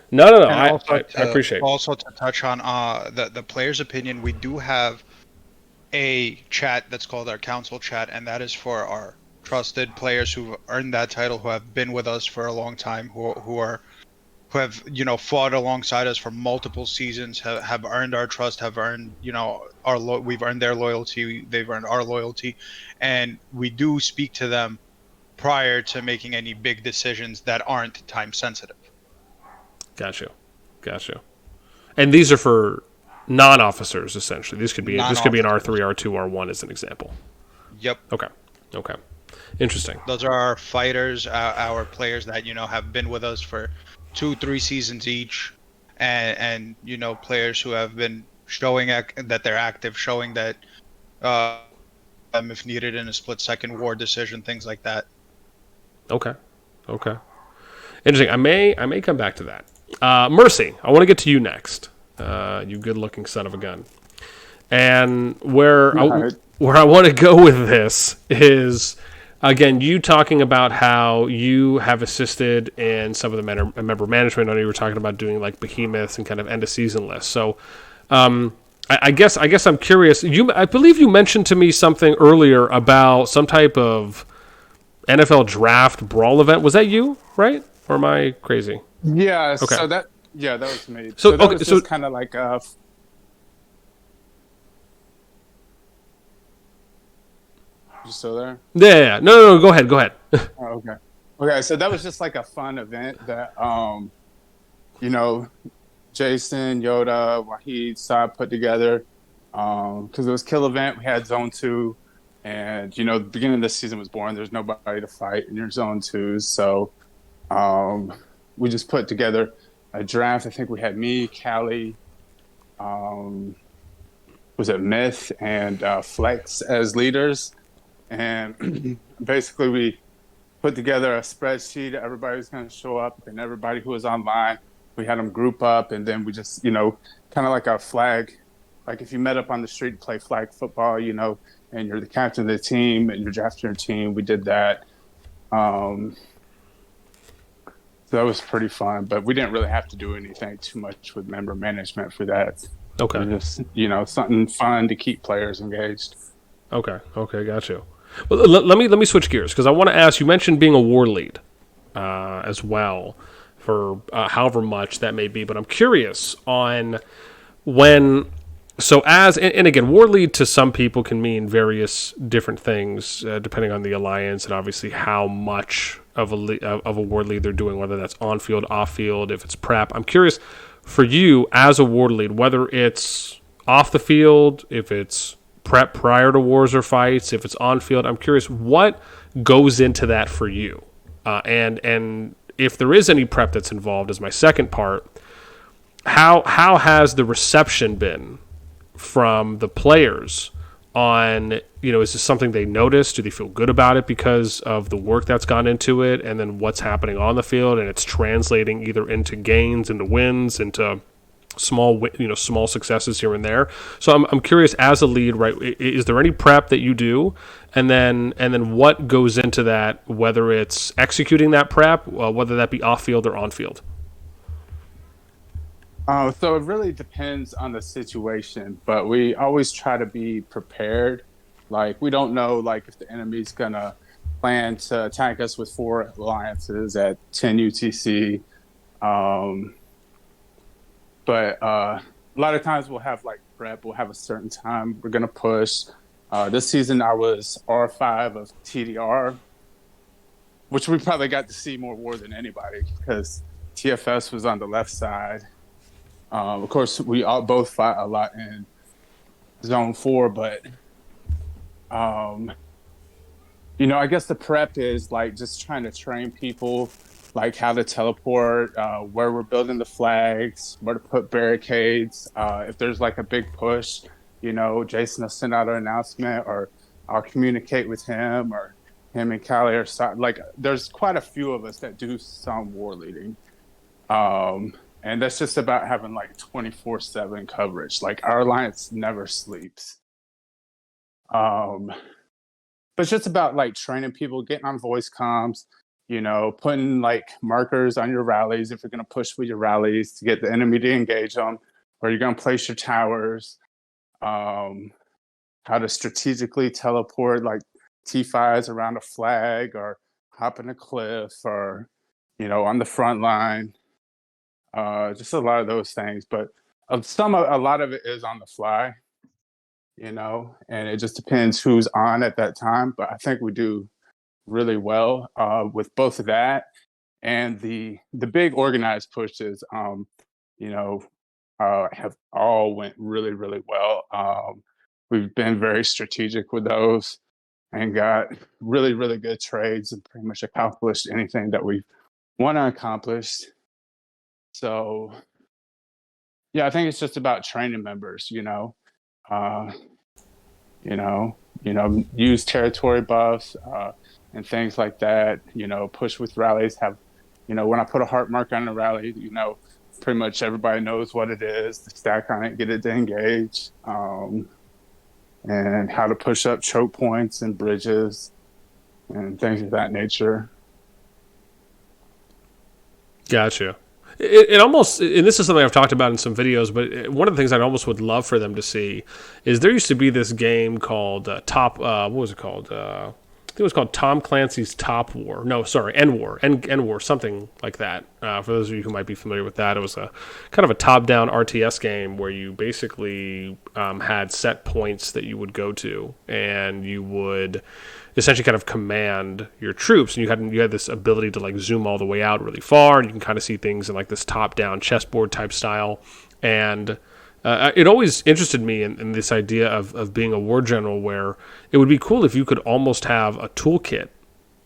No. I appreciate it.
Also, to touch on the player's opinion, we do have a chat that's called our council chat, and that is for our trusted players who've earned that title, who have been with us for a long time, who have fought alongside us for multiple seasons, have earned our trust, have earned we've earned their loyalty, they've earned our loyalty, and we do speak to them prior to making any big decisions that aren't time sensitive.
Gotcha. And these are for non-officers, essentially. This could be an R3, R2, R1 as an example.
Yep.
Okay. Interesting.
Those are our fighters, our players that have been with us for 2-3 seasons each, and players who have been showing that they're active, showing that if needed in a split-second war decision, things like that.
Okay. Interesting. I may come back to that. Mercy, I want to get to you next. You good-looking son of a gun. And where I want to go with this is, again, you talking about how you have assisted in some of the member management. I know you were talking about doing like behemoths and kind of end-of-season lists. So, I guess I'm curious. I believe you mentioned to me something earlier about some type of NFL draft brawl event. Was that you, right? Or am I crazy?
Yeah.
Okay.
So that was me. So that was just kind of like you still there?
Yeah. No. Go ahead.
Oh, okay. So that was just like a fun event that Jason, Yoda, Wahid, Saab put together because it was kill event. We had Zone 2, and the beginning of the season was boring. There's nobody to fight in your Zone 2s, so we just put together a draft. I think we had me, Callie, was it Myth, and Flex as leaders, and basically we put together a spreadsheet. Everybody was going to show up, and everybody who was online, we had them group up, and then we just, kind of like a flag like if you met up on the street to play flag football, you know, and you're the captain of the team and you're drafting your team. We did that. So that was pretty fun, but we didn't really have to do anything too much with member management for that.
Okay.
Just, you know, something fun to keep players engaged.
Okay, got you. Well, let me switch gears because I want to ask. You mentioned being a war lead as well for however much that may be, but I'm curious on when. So and again, war lead to some people can mean various different things depending on the alliance and obviously how much of a war lead they're doing, whether that's on field, off field, if it's prep. I'm curious for you as a war lead, whether it's off the field, if it's prep prior to wars or fights, if it's on field. I'm curious what goes into that for you, and if there is any prep that's involved. Is my second part. How has the reception been from the players on, you know, is this something they notice? Do they feel good about it because of the work that's gone into it, and then what's happening on the field, and it's translating either into gains, into wins, into small successes here and there. So I'm curious as a lead, right? Is there any prep that you do, and then what goes into that, whether it's executing that prep, whether that be off field or on field?
So it really depends on the situation, but we always try to be prepared. Like we don't know, like if the enemy's gonna plan to attack us with 4 alliances at 10 UTC. But a lot of times we'll have like prep. We'll have a certain time we're gonna push. This season I was R5 of TDR, which we probably got to see more war than anybody because TFS was on the left side. Of course, we all both fought a lot in Zone 4, but, you know, I guess the prep is like just trying to train people, like how to teleport, where we're building the flags, where to put barricades. If there's like a big push, you know, Jason will send out an announcement, or I'll communicate with him, or him and Callie are like, there's quite a few of us that do some war leading. And that's just about having like 24/7 coverage. Like our alliance never sleeps. But it's just about like training people, getting on voice comms, you know, putting like markers on your rallies if you're going to push with your rallies to get the enemy to engage them, or you're going to place your towers. How to strategically teleport like T5s around a flag, or hop in a cliff, or, you know, on the front line. Just a lot of those things, but a lot of it is on the fly, you know, and it just depends who's on at that time. But I think we do really well with both of that and the big organized pushes. You know, have all went really, really well. We've been very strategic with those and got really, really good trades and pretty much accomplished anything that we want to accomplish. So, yeah, I think it's just about training members, you know, use territory buffs and things like that, you know, push with rallies, have, you know, when I put a heart mark on a rally, you know, pretty much everybody knows what it is, the stack on it, get it to engage, and how to push up choke points and bridges and things of that nature.
Gotcha. It almost, and this is something I've talked about in some videos, but one of the things I almost would love for them to see is there used to be this game called what was it called? I think it was called Tom Clancy's Top War. No, sorry, End War, something like that. For those of you who might be familiar with that, it was a kind of a top-down RTS game where you basically had set points that you would go to, and you would essentially kind of command your troops, and you had this ability to like zoom all the way out really far, and you can kind of see things in like this top-down chessboard type style. And it always interested me in this idea of being a war general, where it would be cool if you could almost have a toolkit,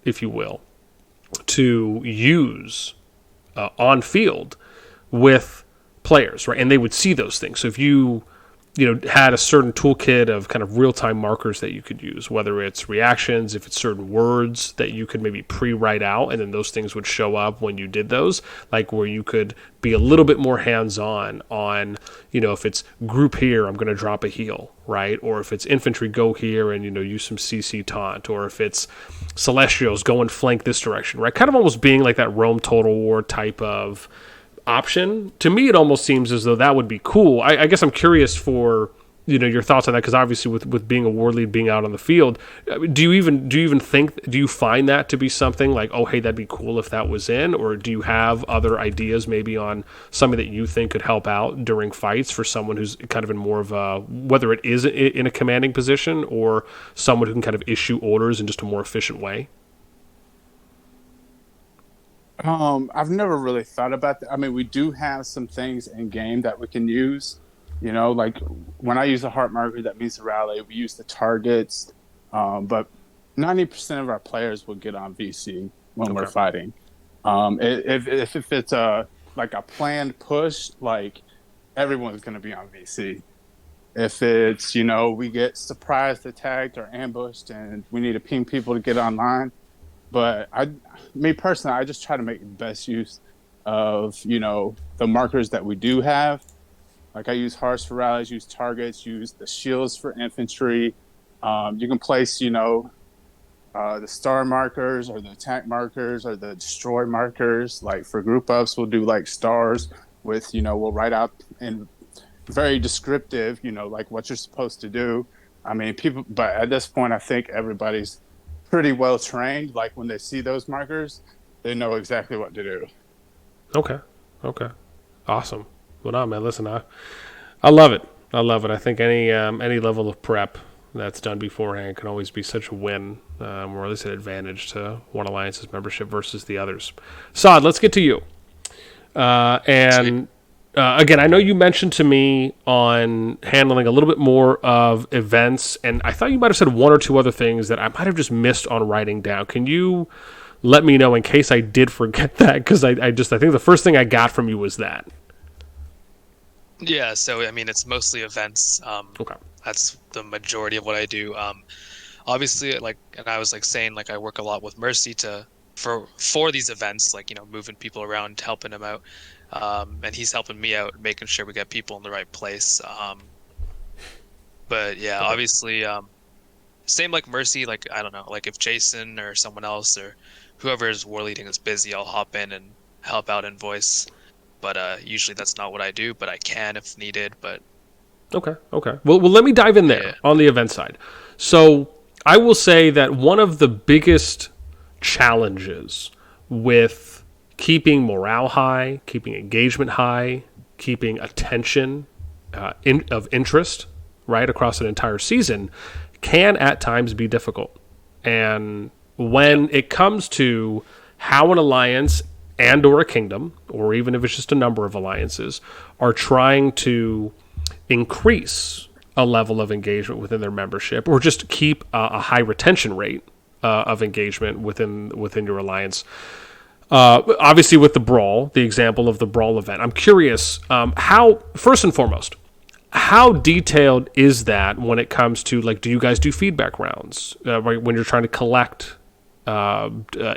if you will, to use on field with players, right? And they would see those things. So if you had a certain toolkit of kind of real-time markers that you could use, whether it's reactions, if it's certain words that you could maybe pre-write out, and then those things would show up when you did those, like where you could be a little bit more hands-on on, if it's group here, I'm going to drop a heal, right? Or if it's infantry, go here and, use some CC taunt, or if it's celestials, go and flank this direction, right? Kind of almost being like that Rome Total War type of option. To me, it almost seems as though that would be cool. I guess I'm curious for your thoughts on that, because obviously with being a war lead, being out on the field, do you find that to be something like, oh hey, that'd be cool if that was in, or do you have other ideas maybe on something that you think could help out during fights for someone who's kind of in more of a, whether it is in a commanding position or someone who can kind of issue orders in just a more efficient way?
I've never really thought about that. I mean, we do have some things in game that we can use. Like when I use a heart marker that means to rally, we use the targets. But 90% of our players will get on VC when we're fighting. If it's like a planned push, like everyone's going to be on VC. If it's, we get surprised, attacked, or ambushed, and we need to ping people to get online. But me personally, I just try to make the best use of, the markers that we do have. Like I use hearts for rallies, use targets, use the shields for infantry. You can place, the star markers or the attack markers or the destroy markers. Like for group ups, we'll do like stars with, we'll write out in very descriptive, like what you're supposed to do. I mean, but at this point, I think everybody's pretty well trained. Like when they see those markers, they know exactly what to do.
Okay. Awesome. Well, no, man, listen, I love it. I think any level of prep that's done beforehand can always be such a win, or at least an advantage to one alliance's membership versus the others. Saad, let's get to you. Again, I know you mentioned to me on handling a little bit more of events, and I thought you might have said one or two other things that I might have just missed on writing down. Can you let me know in case I did forget that? Because I think the first thing I got from you was that.
Yeah, so I mean, it's mostly events.
Okay.
That's the majority of what I do. Obviously, and I was saying, I work a lot with Mercy for these events, moving people around, helping them out. And he's helping me out, making sure we get people in the right place. But yeah, obviously, same like Mercy, I don't know, if Jason or someone else or whoever is war leading is busy, I'll hop in and help out in voice. But usually that's not what I do, but I can if needed. But
okay. Well, let me dive in there on the event side. So I will say that one of the biggest challenges with keeping morale high, keeping engagement high, keeping attention of interest right across an entire season can at times be difficult. And when it comes to how an alliance and or a kingdom, or even if it's just a number of alliances, are trying to increase a level of engagement within their membership, or just keep a high retention rate of engagement within your alliance. Obviously, with the Brawl, the example of the Brawl event, I'm curious how, first and foremost, how detailed is that when it comes to, do you guys do feedback rounds when you're trying to collect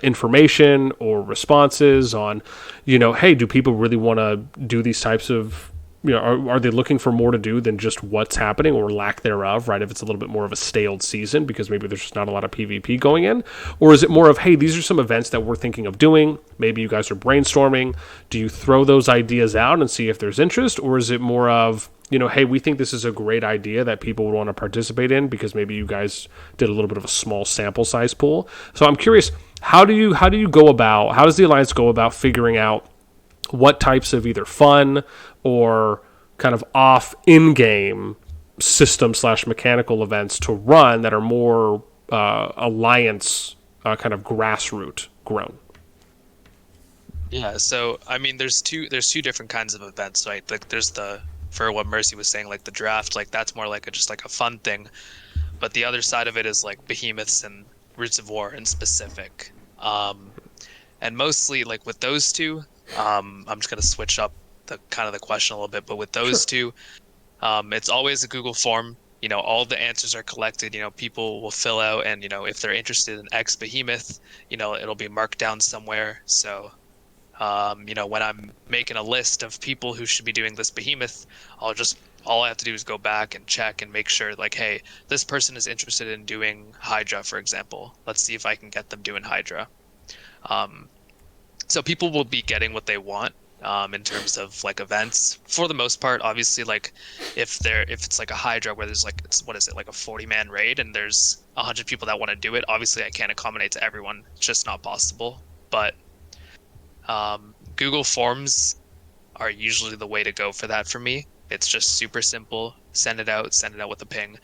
information or responses on, hey, do people really want to do these types of, are they looking for more to do than just what's happening or lack thereof, right? If it's a little bit more of a staled season because maybe there's just not a lot of PvP going in, or is it more of, hey, these are some events that we're thinking of doing, maybe you guys are brainstorming, do you throw those ideas out and see if there's interest, or is it more of, hey, we think this is a great idea that people would want to participate in because maybe you guys did a little bit of a small sample size pool? So I'm curious, how does the Alliance go about figuring out what types of either fun or kind of off in-game system/mechanical events to run that are more Alliance kind of grassroots grown?
Yeah, so I mean, there's two different kinds of events, right? There's for what Mercy was saying, the draft, that's more just a fun thing. But the other side of it is behemoths and Roots of War in specific. And mostly with those two, I'm just gonna switch up the question a little bit. But with those two, It's always a Google form. All the answers are collected. People will fill out, and if they're interested in X behemoth, it'll be marked down somewhere. So, when I'm making a list of people who should be doing this behemoth, all I have to do is go back and check and make sure, like, hey, this person is interested in doing Hydra, for example. Let's see if I can get them doing Hydra. So people will be getting what they want in terms of like events for the most part. Obviously, like if it's like a Hydra where there's like like a 40-man raid and there's 100 people that want to do it. Obviously, I can't accommodate to everyone. It's just not possible. But Google Forms are usually the way to go for that for me. It's just super simple. Send it out with a ping.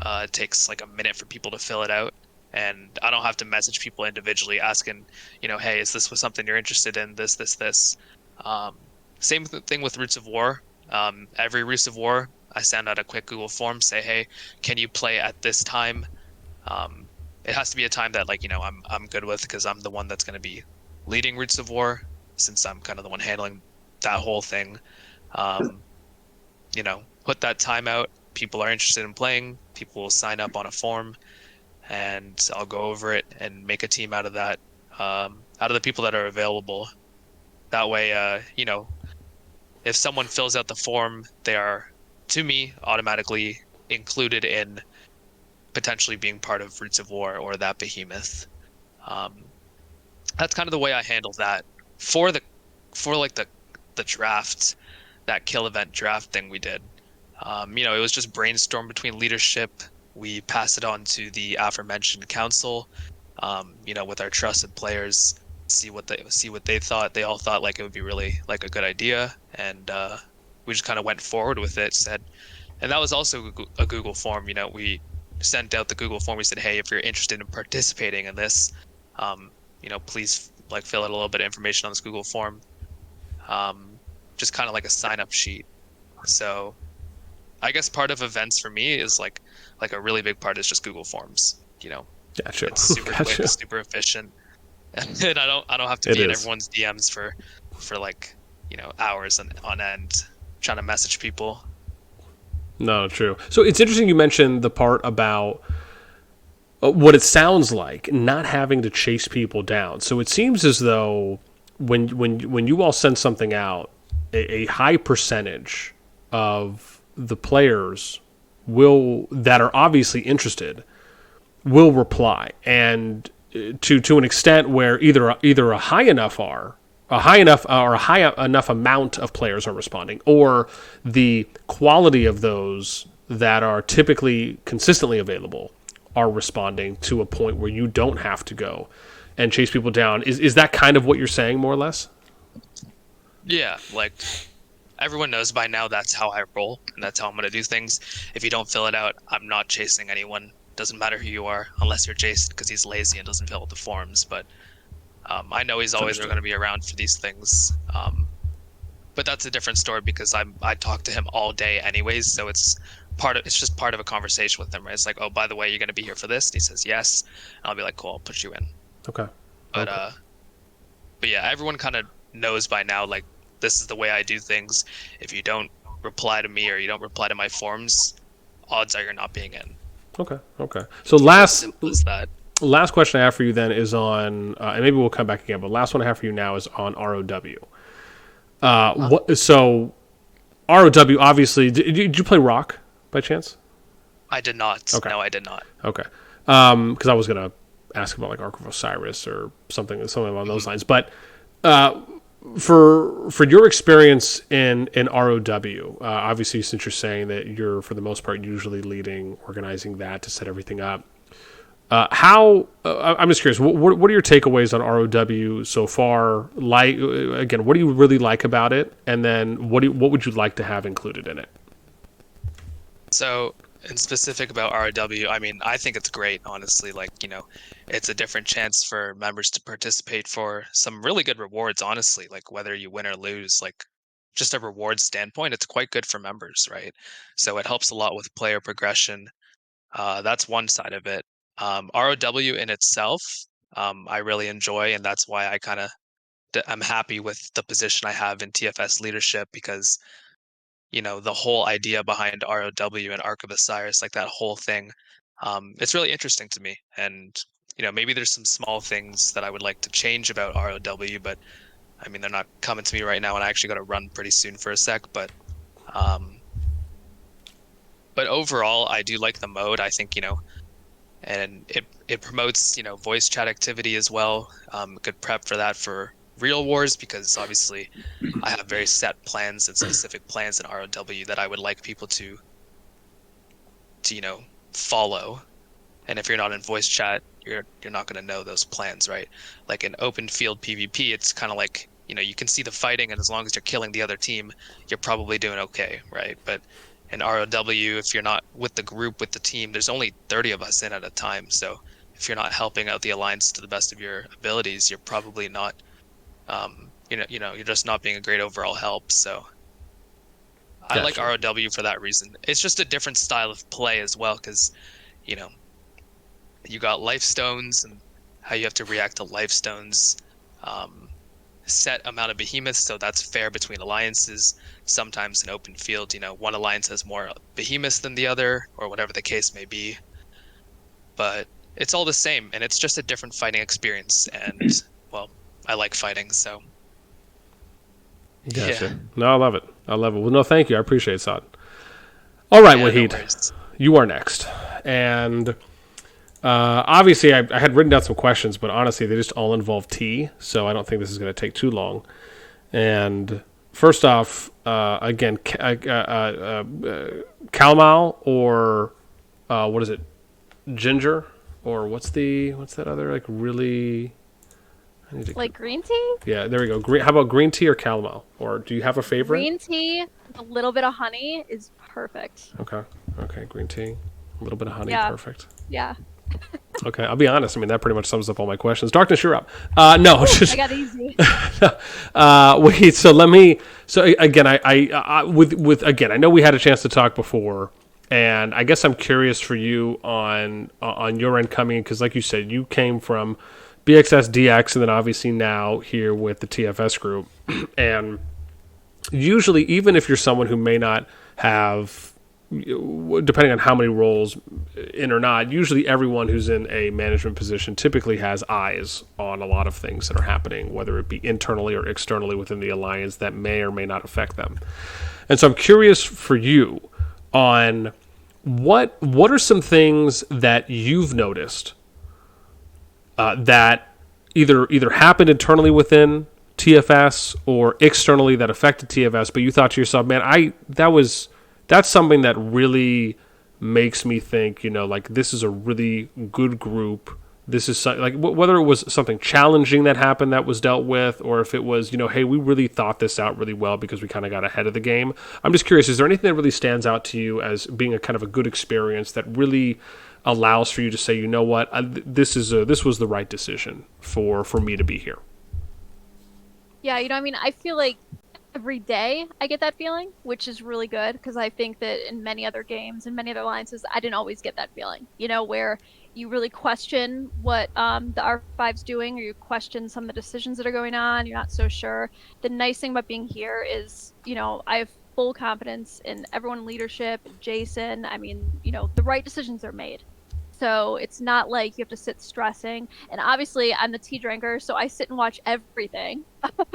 It takes like a minute for people to fill it out. And I don't have to message people individually asking, hey, is this something you're interested in? This. Same thing with Roots of War. Every Roots of War, I send out a quick Google form, say, hey, can you play at this time? It has to be a time that I'm good with because I'm the one that's going to be leading Roots of War, since I'm kind of the one handling that whole thing. Put that time out. People are interested in playing. People will sign up on a form, and I'll go over it and make a team out of that, out of the people that are available. That way, if someone fills out the form, they are, to me, automatically included in potentially being part of Roots of War or that behemoth. That's kind of the way I handle that. For the draft, that kill event draft thing we did. It was just brainstorm between leadership. We passed it on to the aforementioned council, with our trusted players, see what they thought. They all thought like it would be really like a good idea, and we just kind of went forward with it. And that was also a Google form. We sent out the Google form. We said, hey, if you're interested in participating in this, please fill out a little bit of information on this Google form. Just kind of like a sign-up sheet. So I guess part of events for me is like a really big part is just Google Forms.
Gotcha.
It's super quick, super efficient, and I don't have to be in everyone's DMs for hours on end trying to message people.
No, true. So it's interesting you mentioned the part about what it sounds like not having to chase people down. So it seems as though when you all send something out, a high percentage of the players that are obviously interested will reply, and to an extent where either a high enough amount of players are responding, or the quality of those that are typically consistently available are responding to a point where you don't have to go and chase people down. Is that kind of what you're saying, more or less?
Yeah, everyone knows by now that's how I roll, and that's how I'm going to do things. If you don't fill it out, I'm not chasing anyone. Doesn't matter who you are, unless you're Jason because he's lazy and doesn't fill out the forms. But I know he's always going to be around for these things. But that's a different story because I talk to him all day anyways, so it's just part of a conversation with him, right? It's like, oh, by the way, you're going to be here for this? And he says yes. And I'll be like, cool, I'll put you in.
Okay.
But yeah, everyone kind of knows by now, this is the way I do things. If you don't reply to me or you don't reply to my forms, odds are you're not being in.
Okay. So last question I have for you then is on, and maybe we'll come back again, but last one I have for you now is on ROW. So ROW, obviously, did you play Rock by chance?
I did not.
Okay.
No, I did not.
Okay. Because I was going to ask about Ark of Osiris or something along those lines. But for your experience in ROW, obviously, since you're saying that you're, for the most part, usually leading, organizing that to set everything up, I'm just curious, what are your takeaways on ROW so far? Again, what do you really like about it? And then what would you like to have included in it?
So, in specific about ROW, I mean, I think it's great, honestly. It's a different chance for members to participate for some really good rewards, honestly. Whether you win or lose, just a reward standpoint, it's quite good for members, right? So it helps a lot with player progression. That's one side of it. ROW in itself, I really enjoy, and that's why I'm happy with the position I have in TFS leadership because, the whole idea behind ROW and Ark of Osiris, like that whole thing. It's really interesting to me. And, maybe there's some small things that I would like to change about ROW, but I mean, they're not coming to me right now, and I actually got to run pretty soon for a sec. But overall, I do like the mode. I think, and it promotes, voice chat activity as well. Good prep for that for real wars, because obviously I have very set plans and specific plans in ROW that I would like people to follow. And if you're not in voice chat, you're not going to know those plans, right? Like in open field PvP, it's kind of like, you can see the fighting, and as long as you're killing the other team, you're probably doing okay, right? But in ROW, if you're not with the group, with the team, there's only 30 of us in at a time. So if you're not helping out the alliance to the best of your abilities, you're probably not, you're just not being a great overall help. So I like ROW for that reason. It's just a different style of play as well, because, you got life stones and how you have to react to life stones. Set amount of behemoths, so that's fair between alliances. Sometimes in open field, one alliance has more behemoths than the other, or whatever the case may be. But it's all the same, and it's just a different fighting experience. And well, I like fighting, so
Gotcha. Yeah. No, I love it. Well, no, thank you. I appreciate it, Saad. All right, Wahid, no, you are next. And obviously, I had written down some questions, but honestly, they just all involve tea, so I don't think this is going to take too long. And first off, again, Calmal or what is it, Ginger, or what's that other like really?
Like green tea?
Yeah, there we go. How about green tea or Calmal? Or do you have a favorite?
Green tea with a little bit of honey is perfect.
Okay, green tea, a little bit of honey, perfect.
Yeah.
Okay, I'll be honest. I mean, that pretty much sums up all my questions. Darkness, you're up. No, just
I got easy.
Wait. So let me. So again, again, I know we had a chance to talk before, and I guess I'm curious for you on your end coming, because, like you said, you came from BXS DX, and then obviously now here with the TFS group, and usually, even if you're someone who may not have, depending on how many roles in or not, usually everyone who's in a management position typically has eyes on a lot of things that are happening, whether it be internally or externally within the alliance that may or may not affect them. And so I'm curious for you on what are some things that you've noticed that either happened internally within TFS or externally that affected TFS, but you thought to yourself, man, that's something that really makes me think, like, this is a really good group. This is like, whether it was something challenging that happened that was dealt with, or if it was, hey, we really thought this out really well because we kind of got ahead of the game. I'm just curious, is there anything that really stands out to you as being a kind of a good experience that really allows for you to say, you know what, this was the right decision for me to be here?
Yeah, I feel like every day I get that feeling, which is really good, because I think that in many other games and many other alliances, I didn't always get that feeling, where you really question what the R5's doing, or you question some of the decisions that are going on, you're not so sure. The nice thing about being here is, I have full confidence in everyone in leadership, Jason. I mean, the right decisions are made. So it's not like you have to sit stressing. And obviously, I'm the tea drinker, so I sit and watch everything.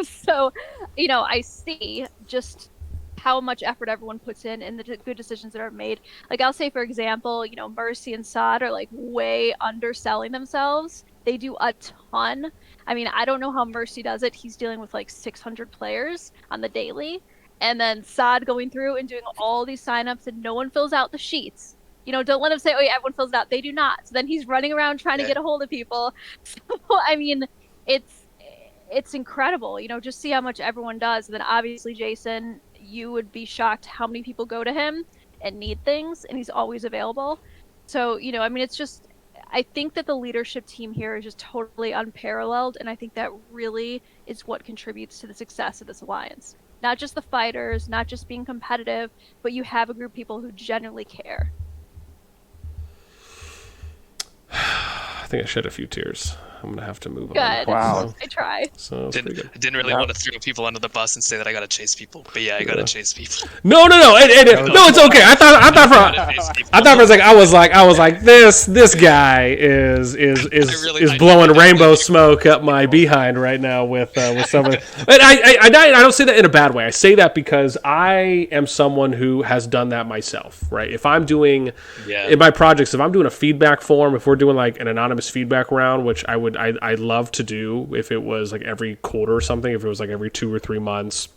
So, I see just how much effort everyone puts in and the good decisions that are made. Like, I'll say, for example, Mercy and Saad are, like, way underselling themselves. They do a ton. I mean, I don't know how Mercy does it. He's dealing with, like, 600 players on the daily. And then Saad going through and doing all these signups, and no one fills out the sheets. Don't let him say, oh, yeah, everyone fills it out. They do not. So then he's running around trying to get a hold of people. So, I mean, it's incredible. Just see how much everyone does. And then obviously, Jason, you would be shocked how many people go to him and need things, and he's always available. So, I mean, it's just, I think that the leadership team here is just totally unparalleled, and I think that really is what contributes to the success of this alliance. Not just the fighters, not just being competitive, but you have a group of people who genuinely care.
I think I shed a few tears. gonna have to move
Good.
on.
Wow.
I try.
So it's pretty good.
I didn't really want to throw people under the bus and say that I gotta chase people, but yeah, I gotta chase people.
No, no, it's okay. I thought for a second, I was like, this guy is blowing rainbow smoke up my behind right now with some of it. And I don't say that in a bad way. I say that because I am someone who has done that myself, right? If I'm doing in my projects, if I'm doing a feedback form, if we're doing like an anonymous feedback round, which I'd love to do if it was like every quarter or something, if it was like every 2 or 3 months,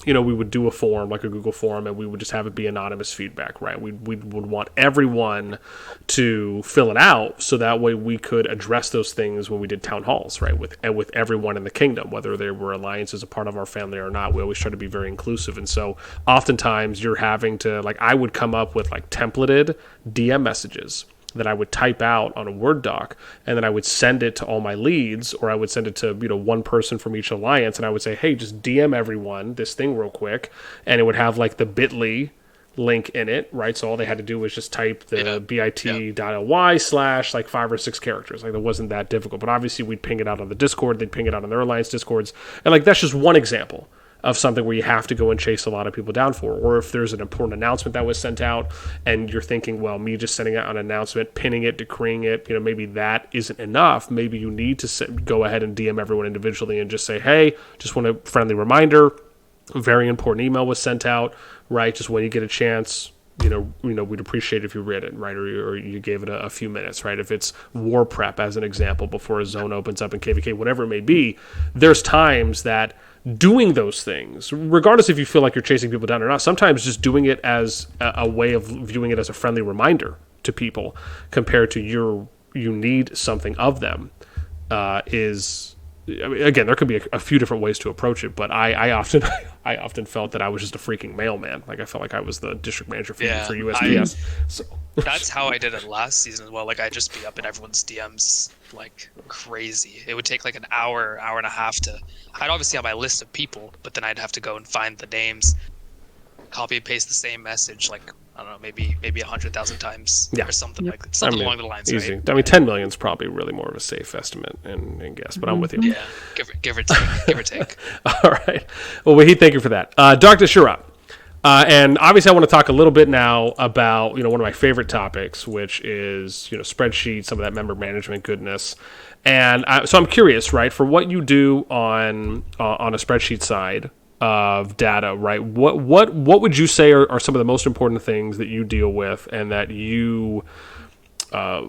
we would do a form, like a Google form, and we would just have it be anonymous feedback, right? We would want everyone to fill it out so that way we could address those things when we did town halls, right? With everyone in the kingdom, whether they were alliances a part of our family or not. We always try to be very inclusive. And so oftentimes you're having to, like, I would come up with like templated DM messages that I would type out on a Word doc, and then I would send it to all my leads, or I would send it to one person from each alliance, and I would say, hey, just DM everyone this thing real quick, and it would have like the bit.ly link in it, right? So all they had to do was just type the bit.ly / like 5 or 6 characters. Like, that wasn't that difficult, but obviously we'd ping it out on the Discord, they'd ping it out on their alliance Discords, and like that's just one example of something where you have to go and chase a lot of people down for. Or if there's an important announcement that was sent out and you're thinking, well, me just sending out an announcement, pinning it, decreeing it, maybe that isn't enough. Maybe you need to go ahead and DM everyone individually and just say, hey, just want a friendly reminder, a very important email was sent out, right? Just when you get a chance, we'd appreciate if you read it, right? Or you gave it a few minutes, right? If it's war prep, as an example, before a zone opens up in KVK, whatever it may be, there's times that doing those things, regardless if you feel like you're chasing people down or not, sometimes just doing it as a way of viewing it as a friendly reminder to people compared to you need something of them is... I mean, again, there could be a few different ways to approach it, but I often felt that I was just a freaking mailman. Like, I felt like I was the district manager for USPS. So
that's how I did it last season as well. Like, I'd just be up in everyone's DMs like crazy. It would take like an hour and a half to... I'd obviously have my list of people, but then I'd have to go and find the names, copy and paste the same message, like, I don't know, maybe 100,000 times or something like that. Something along the lines,
easy.
Right?
I mean, 10 million is probably really more of a safe estimate and guess, but I'm with you.
Yeah, give or take.
All right. Well, Wahid, thank you for that. Darknez, you're up. And obviously I want to talk a little bit now about, one of my favorite topics, which is, spreadsheets, some of that member management goodness. And so I'm curious, right, for what you do on a spreadsheet side of data, right? What would you say are some of the most important things that you deal with and that you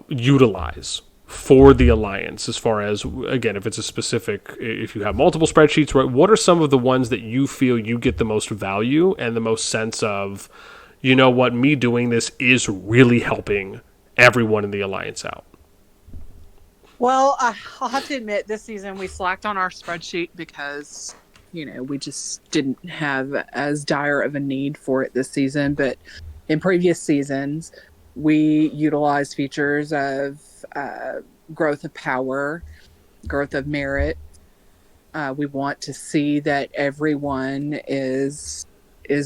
utilize for the alliance, as far as, again, if it's a specific, if you have multiple spreadsheets, right, what are some of the ones that you feel you get the most value and the most sense of, what, me doing this is really helping everyone in the alliance out?
Well, I'll have to admit, this season we slacked on our spreadsheet because, we just didn't have as dire of a need for it this season. But in previous seasons, we utilized features of growth of power, growth of merit. We want to see that everyone is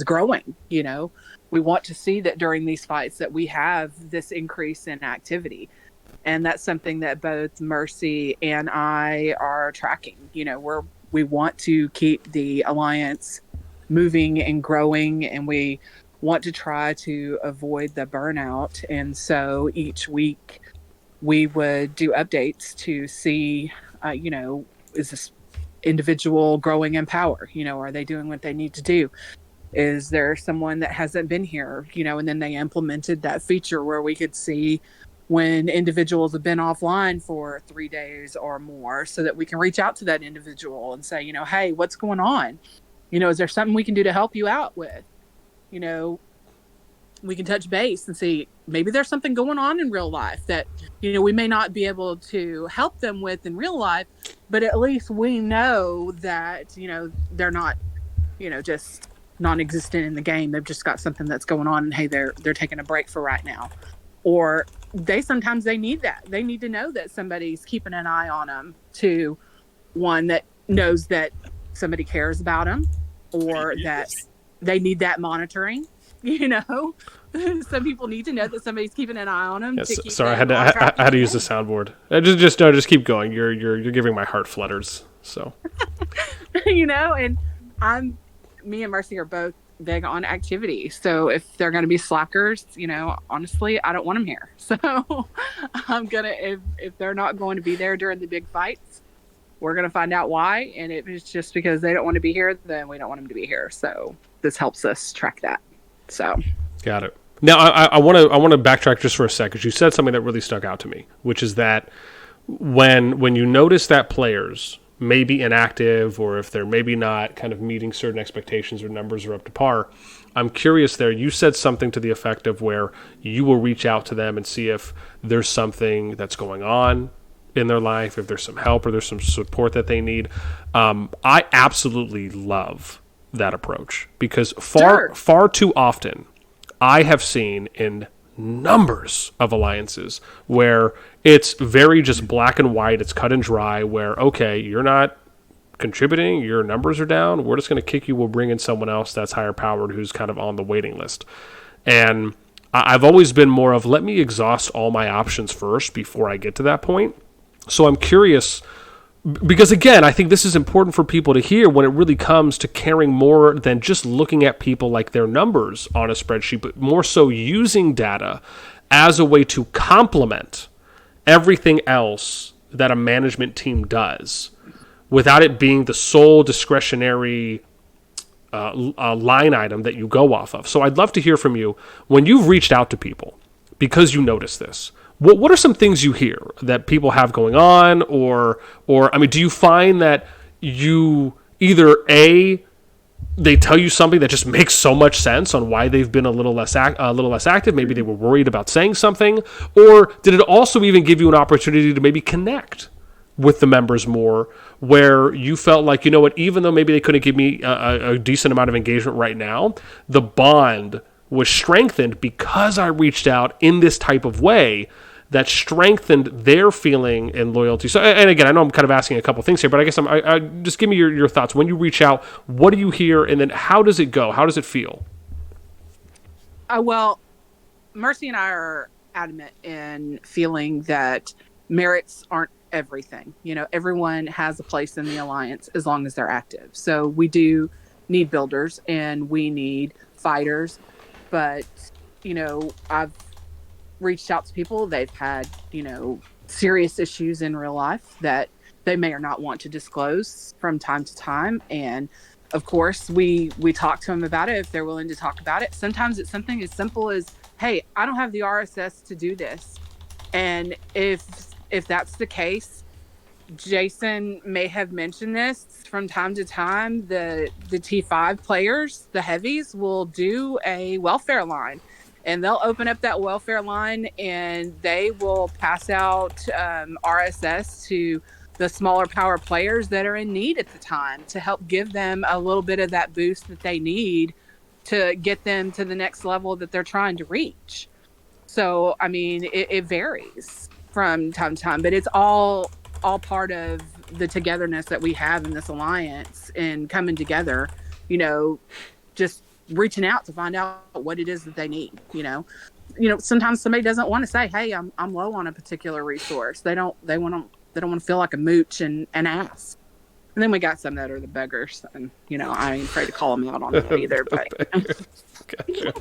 growing. We want to see that during these fights that we have this increase in activity. And that's something that both Mercy and I are tracking. We want to keep the alliance moving and growing, and we want to try to avoid the burnout. And so each week we would do updates to see, is this individual growing in power? Are they doing what they need to do? Is there someone that hasn't been here? And then they implemented that feature where we could see when individuals have been offline for 3 days or more, so that we can reach out to that individual and say, hey, what's going on? Is there something we can do to help you out with? We can touch base and see, maybe there's something going on in real life that, we may not be able to help them with in real life, but at least we know that, they're not, just non-existent in the game. They've just got something that's going on, and hey, they're taking a break for right now. Or sometimes they need that. They need to know that somebody's keeping an eye on them, to one that knows that somebody cares about them, or that they need that monitoring, Some people need to know that somebody's keeping an eye on them.
Yes,
to keep
sorry,
them on track
I had to use the
again.
soundboard. Just keep going. You're giving my heart flutters. So
And me and Mercy are both big on activity. So if they're going to be slackers, honestly, I don't want them here. So I'm gonna if they're not going to be there during the big fights, we're gonna find out why. And if it's just because they don't want to be here, then we don't want them to be here. So this helps us track that. So
got it. Now I want to backtrack just for a second. You said something that really stuck out to me, which is that when you notice that players may be inactive, or if they're maybe not kind of meeting certain expectations or numbers are up to par, I'm curious there. You said something to the effect of where you will reach out to them and see if there's something that's going on in their life, if there's some help or there's some support that they need. I absolutely love that approach because far too often I have seen in numbers of alliances where it's very just black and white, it's cut and dry, where, okay, you're not contributing, your numbers are down, we're just going to kick you, we'll bring in someone else that's higher powered who's kind of on the waiting list. And I've always been more of, let me exhaust all my options first before I get to that point. So I'm curious, because again, I think this is important for people to hear when it really comes to caring more than just looking at people like their numbers on a spreadsheet, but more so using data as a way to complement everything else that a management team does without it being the sole discretionary line item that you go off of. So I'd love to hear from you when you've reached out to people because you notice this. What are some things you hear that people have going on, or I mean, do you find that you either they tell you something that just makes so much sense on why they've been a little less active, maybe they were worried about saying something, or did it also even give you an opportunity to maybe connect with the members more, where you felt like, you know what, even though maybe they couldn't give me a decent amount of engagement right now, the bond was strengthened because I reached out in this type of way that strengthened their feeling and loyalty. So, and again, I know I'm kind of asking a couple things here, but I guess I just give me your thoughts. When you reach out, what do you hear, and then how does it go? How does it feel?
Well, Mercy and I are adamant in feeling that merits aren't everything. Everyone has a place in the alliance as long as they're active. So we do need builders and we need fighters, but I've reached out to people. They've had serious issues in real life that they may or not want to disclose from time to time, and of course we talk to them about it if they're willing to talk about it. Sometimes it's something as simple as, hey, I don't have the RSS to do this, and if that's the case, Jason may have mentioned this from time to time. The T5 players, the heavies, will do a welfare line, and they'll open up that welfare line and they will pass out RSS to the smaller power players that are in need at the time to help give them a little bit of that boost that they need to get them to the next level that they're trying to reach. So, I mean, it varies from time to time, but it's all part of the togetherness that we have in this alliance and coming together, just reaching out to find out what it is that they need. Sometimes somebody doesn't want to say, hey, I'm low on a particular resource. They don't want to feel like a mooch and ask. And then we got some that are the beggars, and I ain't afraid to call them out on that either. But
Gotcha.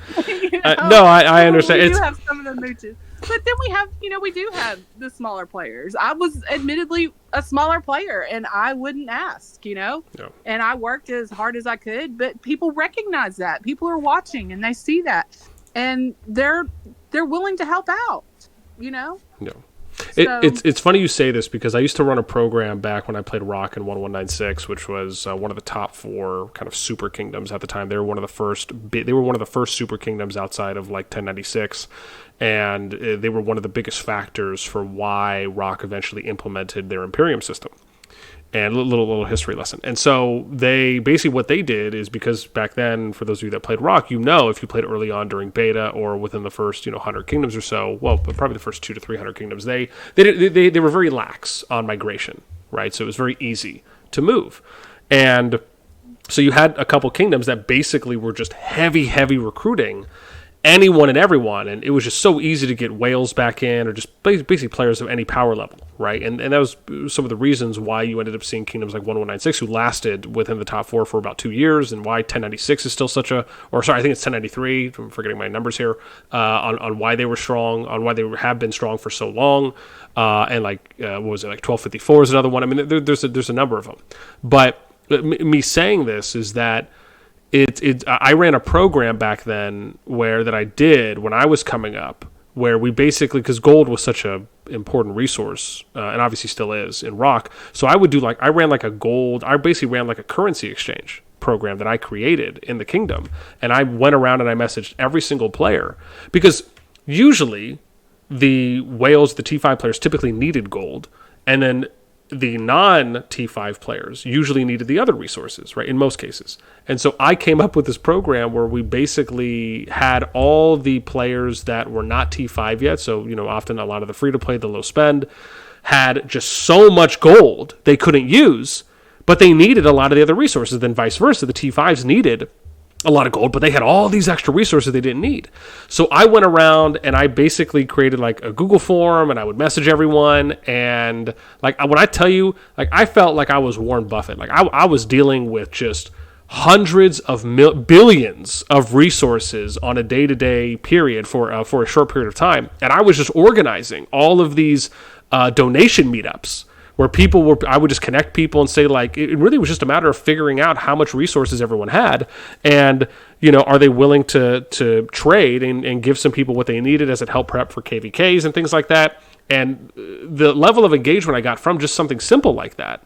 No, I understand.
We do have some of the mooches, but then we do have the smaller players. I was admittedly a smaller player, and I wouldn't ask,
No.
And I worked as hard as I could, but people recognize that. People are watching, and they see that, and they're willing to help out.
No.
So,
It's funny you say this because I used to run a program back when I played Rock in 1196, which was one of the top 4 kind of super kingdoms at the time. They were one of the first. They were one of the first super kingdoms outside of like 1096, and they were one of the biggest factors for why Rock eventually implemented their Imperium system. And a little history lesson. And so they basically what they did is, because back then, for those of you that played Rock, if you played early on during beta or within the first 100 kingdoms or so, well, probably the first 200 to 300 kingdoms, they were very lax on migration, right? So it was very easy to move. And so you had a couple kingdoms that basically were just heavy recruiting. anyone and everyone, and it was just so easy to get whales back in, or just basically players of any power level, right? And that was some of the reasons why you ended up seeing kingdoms like 1196 who lasted within the top 4 for about 2 years, and why 1096 is still such a, or sorry, I think it's 1093, I'm forgetting my numbers here, on why they were strong, on why they have been strong for so long, and like, what was it, like 1254 is another one. I mean, there's a number of them. But me saying this is that I ran a program back then that I did when I was coming up, where we basically, because gold was such a important resource, and obviously still is in Rock. So I ran like a currency exchange program that I created in the kingdom. And I went around and I messaged every single player, because usually the whales, the T5 players typically needed gold. And then the non-T5 players usually needed the other resources, right, in most cases. And so I came up with this program where we basically had all the players that were not T5 yet, so, often a lot of the free-to-play, the low spend, had just so much gold they couldn't use, but they needed a lot of the other resources. Then vice versa, the T5s needed a lot of gold, but they had all these extra resources they didn't need. So I went around and I basically created like a Google form, and I would message everyone. And like, when I tell you, like, I felt like I was Warren Buffett. Like I was dealing with just hundreds of billions of resources on a day-to-day period for a short period of time. And I was just organizing all of these donation meetups, where I would just connect people and say, like, it really was just a matter of figuring out how much resources everyone had, and, are they willing to trade and give some people what they needed as it helped prep for KVKs and things like that. And the level of engagement I got from just something simple like that,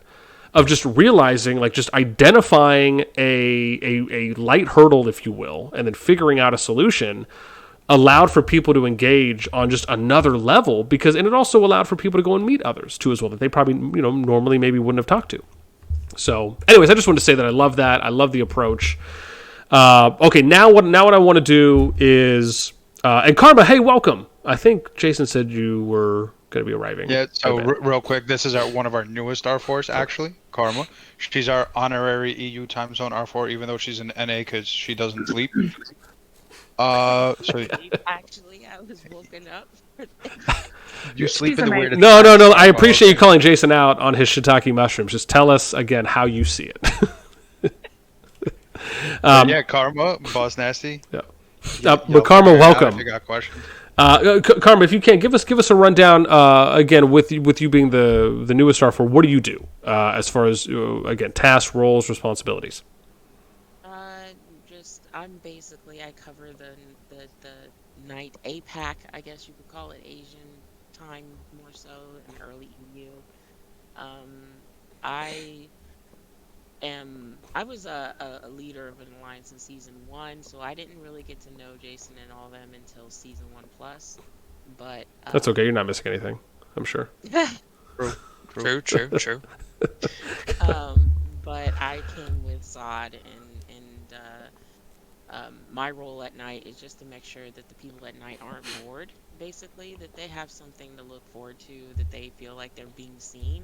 of just realizing, like, just identifying a light hurdle, if you will, and then figuring out a solution, allowed for people to engage on just another level, and it also allowed for people to go and meet others too as well that they probably, normally maybe wouldn't have talked to. So anyways, I just wanted to say that I love that. I love the approach. Okay, now what I want to do is, and Karma, hey, welcome. I think Jason said you were going to be arriving.
Yeah, so real quick, this is one of our newest R4s, actually, Karma. She's our honorary EU time zone R4, even though she's in NA because she doesn't sleep.
Actually, I was woken up.
You sleep in the weirdest.
No. I appreciate you calling Jason out on his shiitake mushrooms. Just tell us again how you see it.
Yeah, Karma, Boss Nasty.
Yeah. But Karma, welcome.
I got questions.
Karma, if you can give us a rundown again with you being the newest R4. What do you do as far as again tasks, roles, responsibilities?
I cover the night APAC, I guess you could call it, Asian time more so, and early EU. I was a leader of an alliance in season 1, so I didn't really get to know Jason and all them until season 1+. But
that's okay. You're not missing anything, I'm sure.
True.
But I came with Zod, and my role at night is just to make sure that the people at night aren't bored, basically, that they have something to look forward to, that they feel like they're being seen.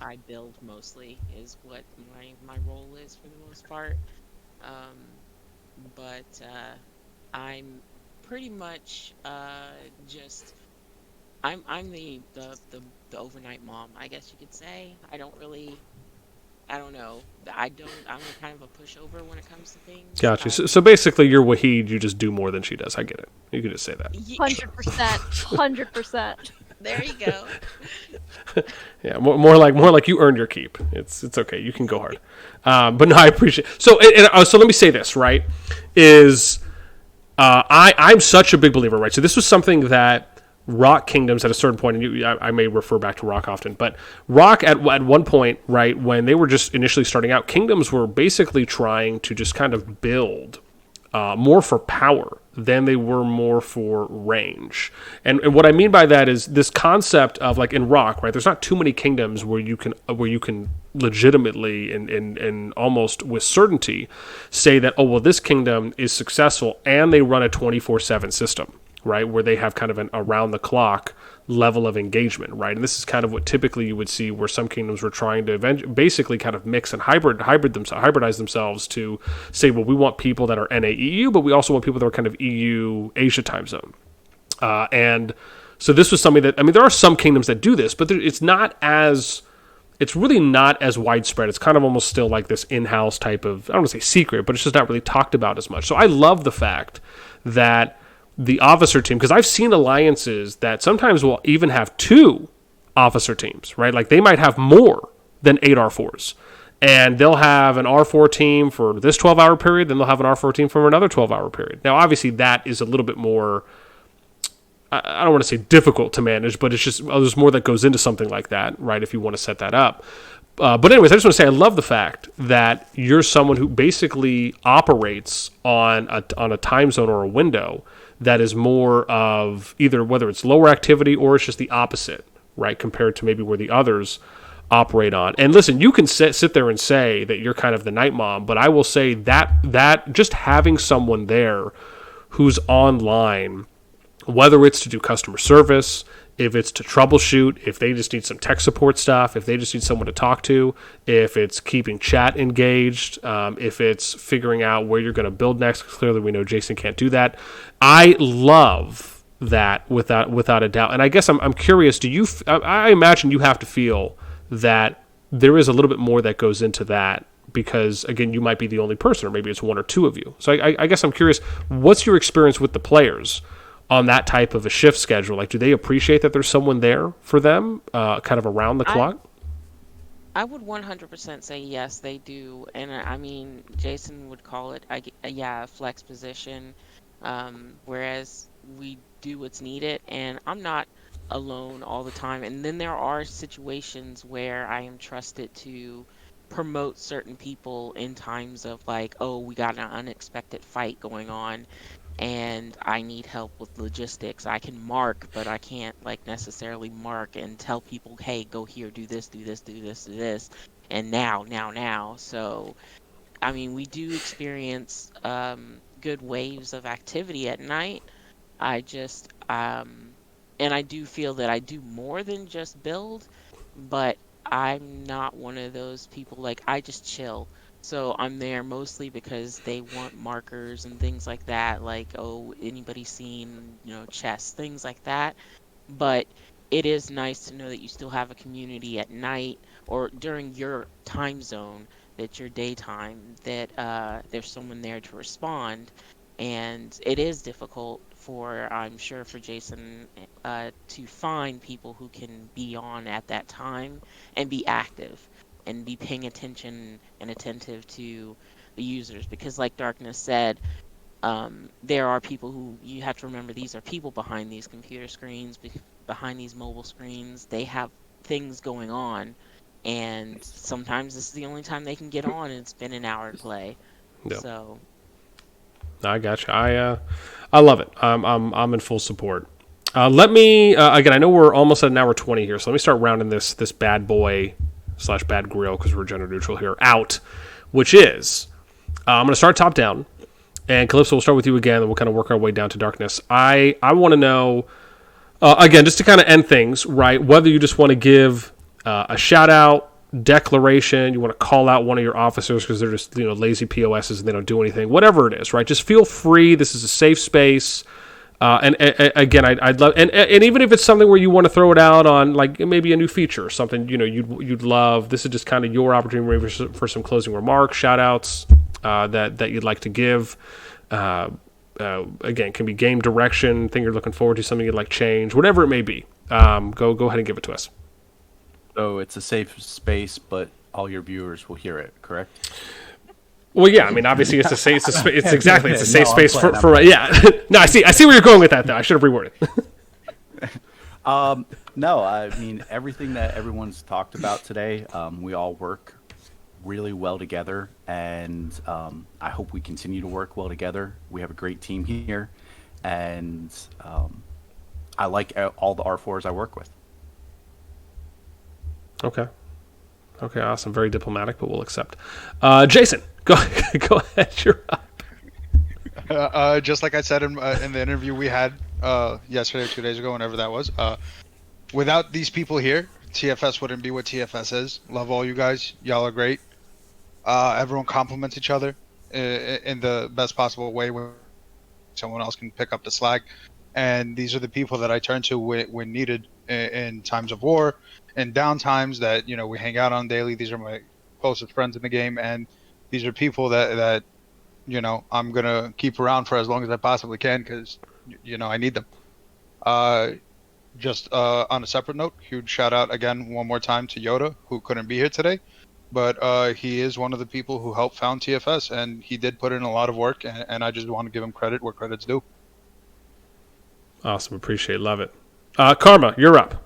I build mostly is what my role is for the most part. But I'm pretty much just I'm the overnight mom, I guess you could say. I don't know. I'm kind of a pushover when it comes to things.
Gotcha. So basically, you're Wahid. You just do more than she does. I get it. You can just say that.
100%. 100%.
There you go.
Yeah, more like you earned your keep. It's okay. You can go hard. But no, I appreciate. So so let me say this, right? I'm such a big believer, right? So this was something that Rock Kingdoms at a certain point, and I may refer back to Rock often, but Rock at one point, right, when they were just initially starting out, Kingdoms were basically trying to just kind of build more for power than they were more for range. And what I mean by that is this concept of, like, in Rock, right, there's not too many kingdoms where you can legitimately and almost with certainty say that, oh, well, this kingdom is successful and they run a 24/7 system. right, where they have kind of an around-the-clock level of engagement, right? And this is kind of what typically you would see where some kingdoms were trying to basically kind of mix and hybridize themselves to say, well, we want people that are NAEU, but we also want people that are kind of EU Asia time zone. And so this was something that, I mean, there are some kingdoms that do this, but it's really not as widespread. It's kind of almost still like this in-house type of, I don't want to say secret, but it's just not really talked about as much. So I love the fact that the officer team, because I've seen alliances that sometimes will even have 2 officer teams, right? Like they might have more than 8 R4s. And they'll have an R4 team for this 12-hour period, then they'll have an R4 team for another 12-hour period. Now, obviously, that is a little bit more, I don't want to say difficult to manage, but it's just, there's more that goes into something like that, right, if you want to set that up. But anyways, I just want to say I love the fact that you're someone who basically operates on a time zone or a window that is more of either whether it's lower activity or it's just the opposite, right, compared to maybe where the others operate on. And listen, you can sit there and say that you're kind of the night mom, but I will say that just having someone there who's online, whether it's to do customer service, if it's to troubleshoot, if they just need some tech support stuff, if they just need someone to talk to, if it's keeping chat engaged, if it's figuring out where you're going to build next, because clearly we know Jason can't do that. I love that without a doubt. And I guess I'm curious, I imagine you have to feel that there is a little bit more that goes into that because, again, you might be the only person, or maybe it's 1 or 2 of you. So I guess I'm curious, what's your experience with the players on that type of a shift schedule? Like, do they appreciate that there's someone there for them, kind of around the clock?
I would 100% say yes, they do. And I mean, Jason would call it, a flex position, whereas we do what's needed. And I'm not alone all the time. And then there are situations where I am trusted to promote certain people in times of like, oh, we got an unexpected fight going on and I need help with logistics. I can mark, but I can't like necessarily mark and tell people, hey, go here, do this, do this, do this, do this, and now. So, I mean, we do experience good waves of activity at night. I just, and I do feel that I do more than just build, but I'm not one of those people, like, I just chill. So I'm there mostly because they want markers and things like that, like, oh, anybody seen, chests, things like that. But it is nice to know that you still have a community at night or during your time zone, that your daytime, that there's someone there to respond. And it is difficult I'm sure, for Jason to find people who can be on at that time and be active and be paying attention and attentive to the users, because like Darkness said, there are people who, you have to remember, these are people behind these computer screens, behind these mobile screens. They have things going on, and sometimes this is the only time they can get on, and it's been an hour to play. Yep. So
I gotcha. I love it. I'm in full support. Let me again, I know we're almost at an hour 20 here, so let me start rounding this bad boy / bad grill, because we're gender neutral here, out, which is I'm going to start top down, and Calypso, we'll start with you again, and we'll kind of work our way down to Darkness. I want to know, again, just to kind of end things, right, whether you just want to give a shout out, declaration, you want to call out one of your officers because they're just lazy POSs and they don't do anything, whatever it is, right? Just feel free. This is a safe space. And again, I'd love, and even if it's something where you want to throw it out on like maybe a new feature or something, you'd love. This is just kind of your opportunity for some closing remarks, shout outs that you'd like to give. Again, can be game direction, thing you're looking forward to, something you'd like change, whatever it may be. Go ahead and give it to us.
So it's a safe space, but all your viewers will hear it, correct?
Well, yeah. I mean, obviously, it's a safe space for yeah. No, I see where you're going with that, though. I should have reworded.
No, I mean, everything that everyone's talked about today, we all work really well together, and I hope we continue to work well together. We have a great team here, and I like all the R4s I work with.
Okay, awesome. Very diplomatic, but we'll accept. Jason, go ahead. You're up.
Just like I said in the interview we had yesterday or 2 days ago, whenever that was. Without these people here, TFS wouldn't be what TFS is. Love all you guys. Y'all are great. Everyone compliments each other in the best possible way when someone else can pick up the slack. And these are the people that I turn to when needed in times of war and down times that, we hang out on daily. These are my closest friends in the game. And these are people that I'm going to keep around for as long as I possibly can because, I need them. Just on a separate note, huge shout out again one more time to Yoda, who couldn't be here today. But he is one of the people who helped found TFS, and he did put in a lot of work, and I just want to give him credit where credit's due.
Awesome. Appreciate. Love it. Karma, you're up.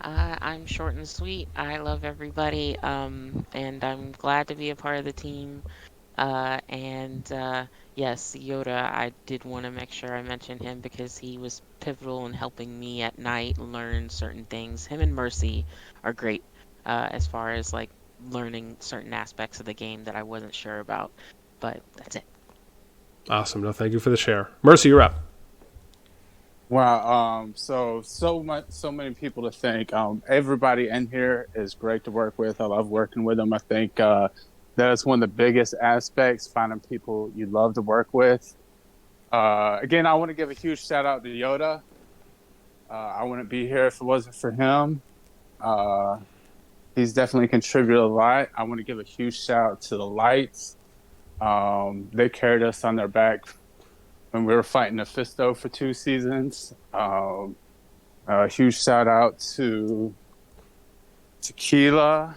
I'm short and sweet. I love everybody, and I'm glad to be a part of the team. Yes, Yoda, I did want to make sure I mentioned him because he was pivotal in helping me at night learn certain things. Him and Mercy are great as far as like learning certain aspects of the game that I wasn't sure about. But that's it.
Awesome. No, thank you for the share. Mercy, you're up.
Wow. So many people to thank. Everybody in here is great to work with. I love working with them. I think that's one of the biggest aspects, finding people you love to work with. Again, I want to give a huge shout out to Yoda. I wouldn't be here if it wasn't for him. He's definitely contributed a lot. I want to give a huge shout out to the Lights. They carried us on their back when we were fighting Nephisto for 2 seasons. A huge shout out to Tequila,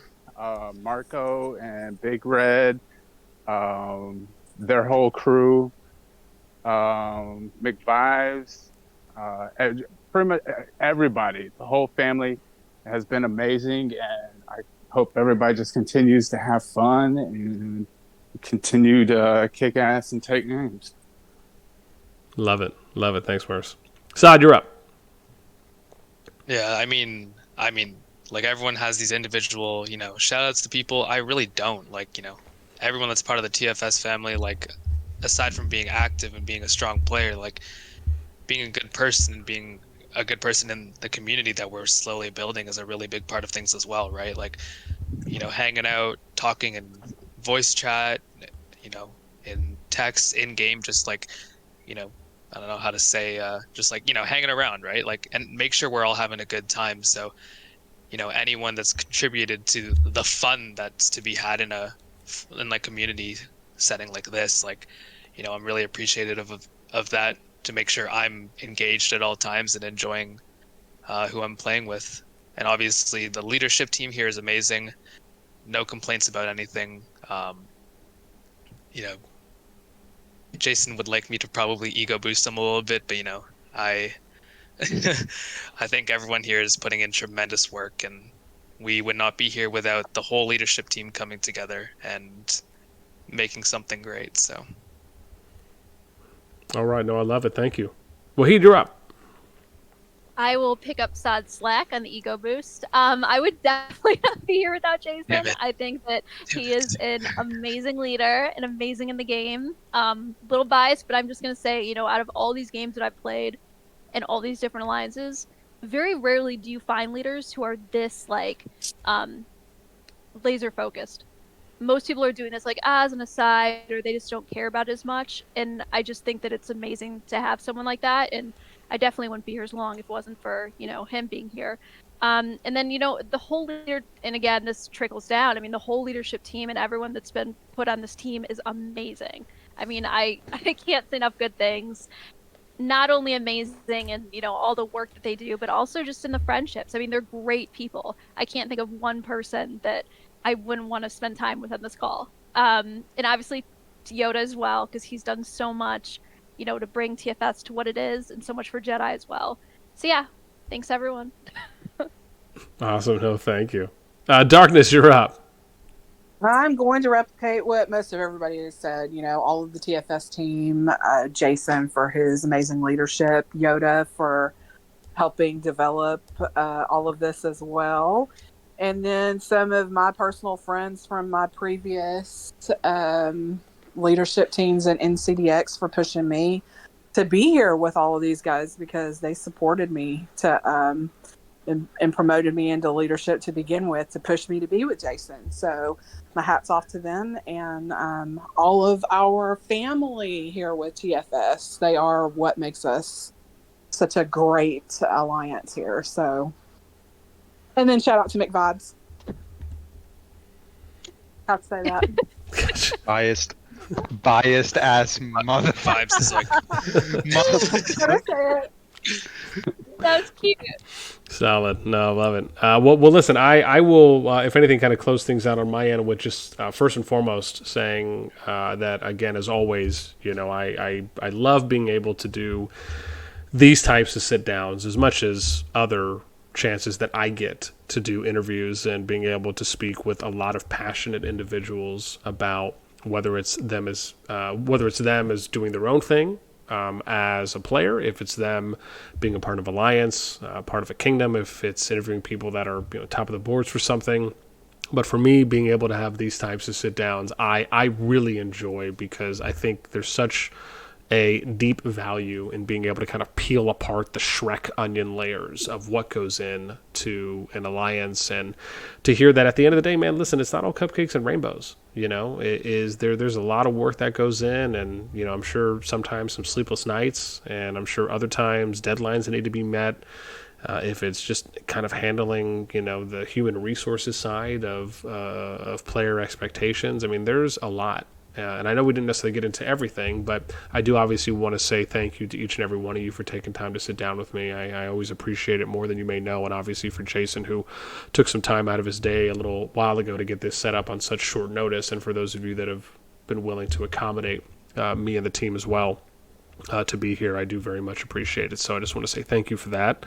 Marco, and Big Red, their whole crew, McVives, pretty much everybody. The whole family has been amazing, and I hope everybody just continues to have fun and continue to kick ass and take names.
Love it. Love it. Thanks, Merce. Saad, you're up.
Yeah, I mean, like everyone has these individual, shout outs to people. I really don't. Like, everyone that's part of the TFS family, like, aside from being active and being a strong player, like, being a good person and being a good person in the community that we're slowly building is a really big part of things as well, right? Like, hanging out, talking in voice chat, in text, in game, just like, I don't know how to say, just like, hanging around, right? Like, and make sure we're all having a good time. So, anyone that's contributed to the fun that's to be had in like community setting like this, like, I'm really appreciative of that, to make sure I'm engaged at all times and enjoying who I'm playing with. And obviously the leadership team here is amazing. No complaints about anything. Jason would like me to probably ego boost him a little bit, but I I think everyone here is putting in tremendous work, and we would not be here without the whole leadership team coming together and making something great. So,
all right. No, I love it. Thank you. Wahid, you're up.
I will pick up Saad's slack on the ego boost. I would definitely not be here without Jason. I think that he is an amazing leader and amazing in the game. Little biased, but I'm just going to say, out of all these games that I've played and all these different alliances, very rarely do you find leaders who are this, like, laser focused. Most people are doing this, like, as an aside, or they just don't care about it as much. And I just think that it's amazing to have someone like that. And I definitely wouldn't be here as long if it wasn't for, him being here. And then, the whole leader, and again, this trickles down. I mean, the whole leadership team and everyone that's been put on this team is amazing. I mean, I can't say enough good things. Not only amazing in, all the work that they do, but also just in the friendships. I mean, they're great people. I can't think of one person that I wouldn't want to spend time with on this call. And obviously Yoda as well, because he's done so much, to bring TFS to what it is, and so much for Jedi as well. So yeah, thanks everyone.
Awesome. No, thank you. Darknez, you're up.
I'm going to replicate what most of everybody has said. All of the TFS team, Jason for his amazing leadership, Yoda for helping develop all of this as well. And then some of my personal friends from my previous leadership teams and NCDX for pushing me be here with all of these guys because they supported me to and promoted me into leadership to begin with, to push me to be with Jason. So my hat's off to them and all of our family here with TFS. They are what makes us such a great alliance here. So, and then shout out to McVibes. Have to say that.
Biased ass mother.
Vibes is like
Gotta say it.
That's cute.
Solid. No, love it. Well, listen, I will, if anything, kind of close things out on my end with just first and foremost saying that, again, as always, I love being able to do these types of sit-downs as much as other chances that I get to do interviews and being able to speak with a lot of passionate individuals about whether it's them as doing their own thing, as a player, if it's them being a part of Alliance, part of a kingdom, if it's interviewing people that are top of the boards for something. But for me, being able to have these types of sit downs, I really enjoy, because I think there's such a deep value in being able to kind of peel apart the Shrek onion layers of what goes in to an alliance, and to hear that at the end of the day, man, listen, it's not all cupcakes and rainbows. There's a lot of work that goes in, and I'm sure sometimes some sleepless nights, and I'm sure other times deadlines that need to be met. If it's just kind of handling, the human resources side of player expectations, I mean, there's a lot. And I know we didn't necessarily get into everything, but I do obviously want to say thank you to each and every one of you for taking time to sit down with me. I always appreciate it more than you may know, and obviously for Jason, who took some time out of his day a little while ago to get this set up on such short notice, and for those of you that have been willing to accommodate me and the team as well to be here, I do very much appreciate it. So I just want to say thank you for that.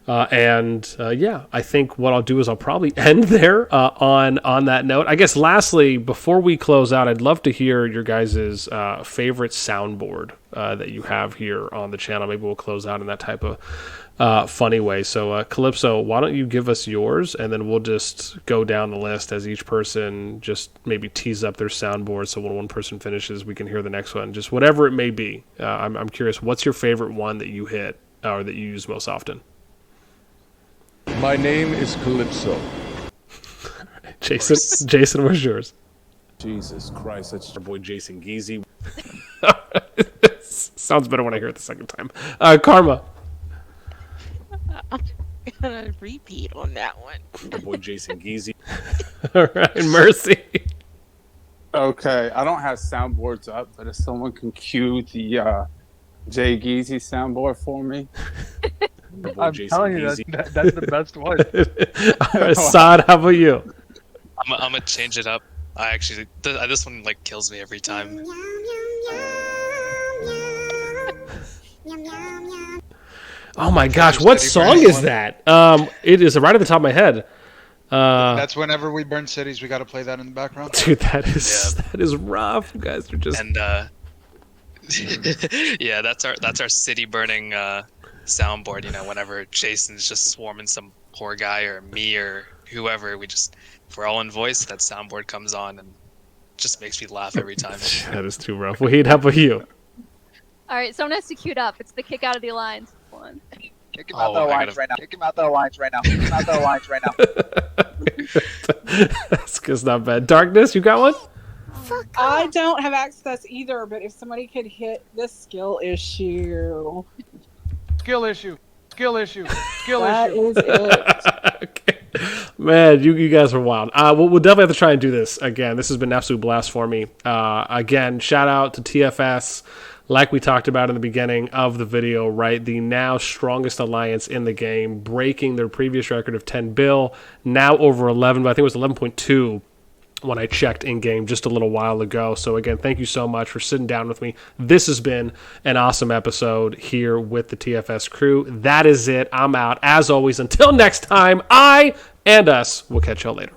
I think what I'll do is I'll probably end there on that note. I guess lastly, before we close out, I'd love to hear your guys' favorite soundboard that you have here on the channel. Maybe we'll close out in that type of funny way. So Calypso, why don't you give us yours, and then we'll just go down the list as each person just maybe tease up their soundboard, so when one person finishes, we can hear the next one. Just whatever it may be. I'm curious, what's your favorite one that you hit or that you use most often?
My name is Calypso.
Jason, what's yours?
Jesus Christ, that's
Our boy Jason Geezy. Sounds better when I hear it the second time. Karma.
I'm gonna repeat on that one.
Our boy Jason Geezy. All right, Mercy.
okay. I don't have soundboards up, but if someone can cue the Jay Geezy soundboard for me.
I'm telling you, that's the best one.
Saad, how about you?
I'm gonna change it up. I actually this one like kills me every time.
Oh my gosh, what song is that? It is right at the top of my head.
That's whenever we burn cities, we got to play that in the background.
Dude, that is rough. You guys are just
yeah, that's our city burning soundboard. Whenever Jason's just swarming some poor guy or me or whoever, if we're all in voice, that soundboard comes on and just makes me laugh every time.
That is too rough. Wahid, how about you?
All right, someone has to queue it up. It's the kick out of the alliance one.
Kick him out the alliance right now. Kick him out the alliance right now. Kick him out the alliance right now.
That's not bad. Darkness, you got one?
I don't have access either, but if somebody could hit the skill issue.
Skill issue.
That is it.
Okay. Man, you guys are wild. We'll definitely have to try and do this again. This has been an absolute blast for me. Again, shout out to TFS. Like we talked about in the beginning of the video, right? The now strongest alliance in the game, breaking their previous record of 10 bill, now over 11, but I think it was 11.2 when I checked in-game just a little while ago. So again, thank you so much for sitting down with me. This has been an awesome episode here with the TFS crew. That is it. I'm out. As always, until next time, I and us will catch y'all later.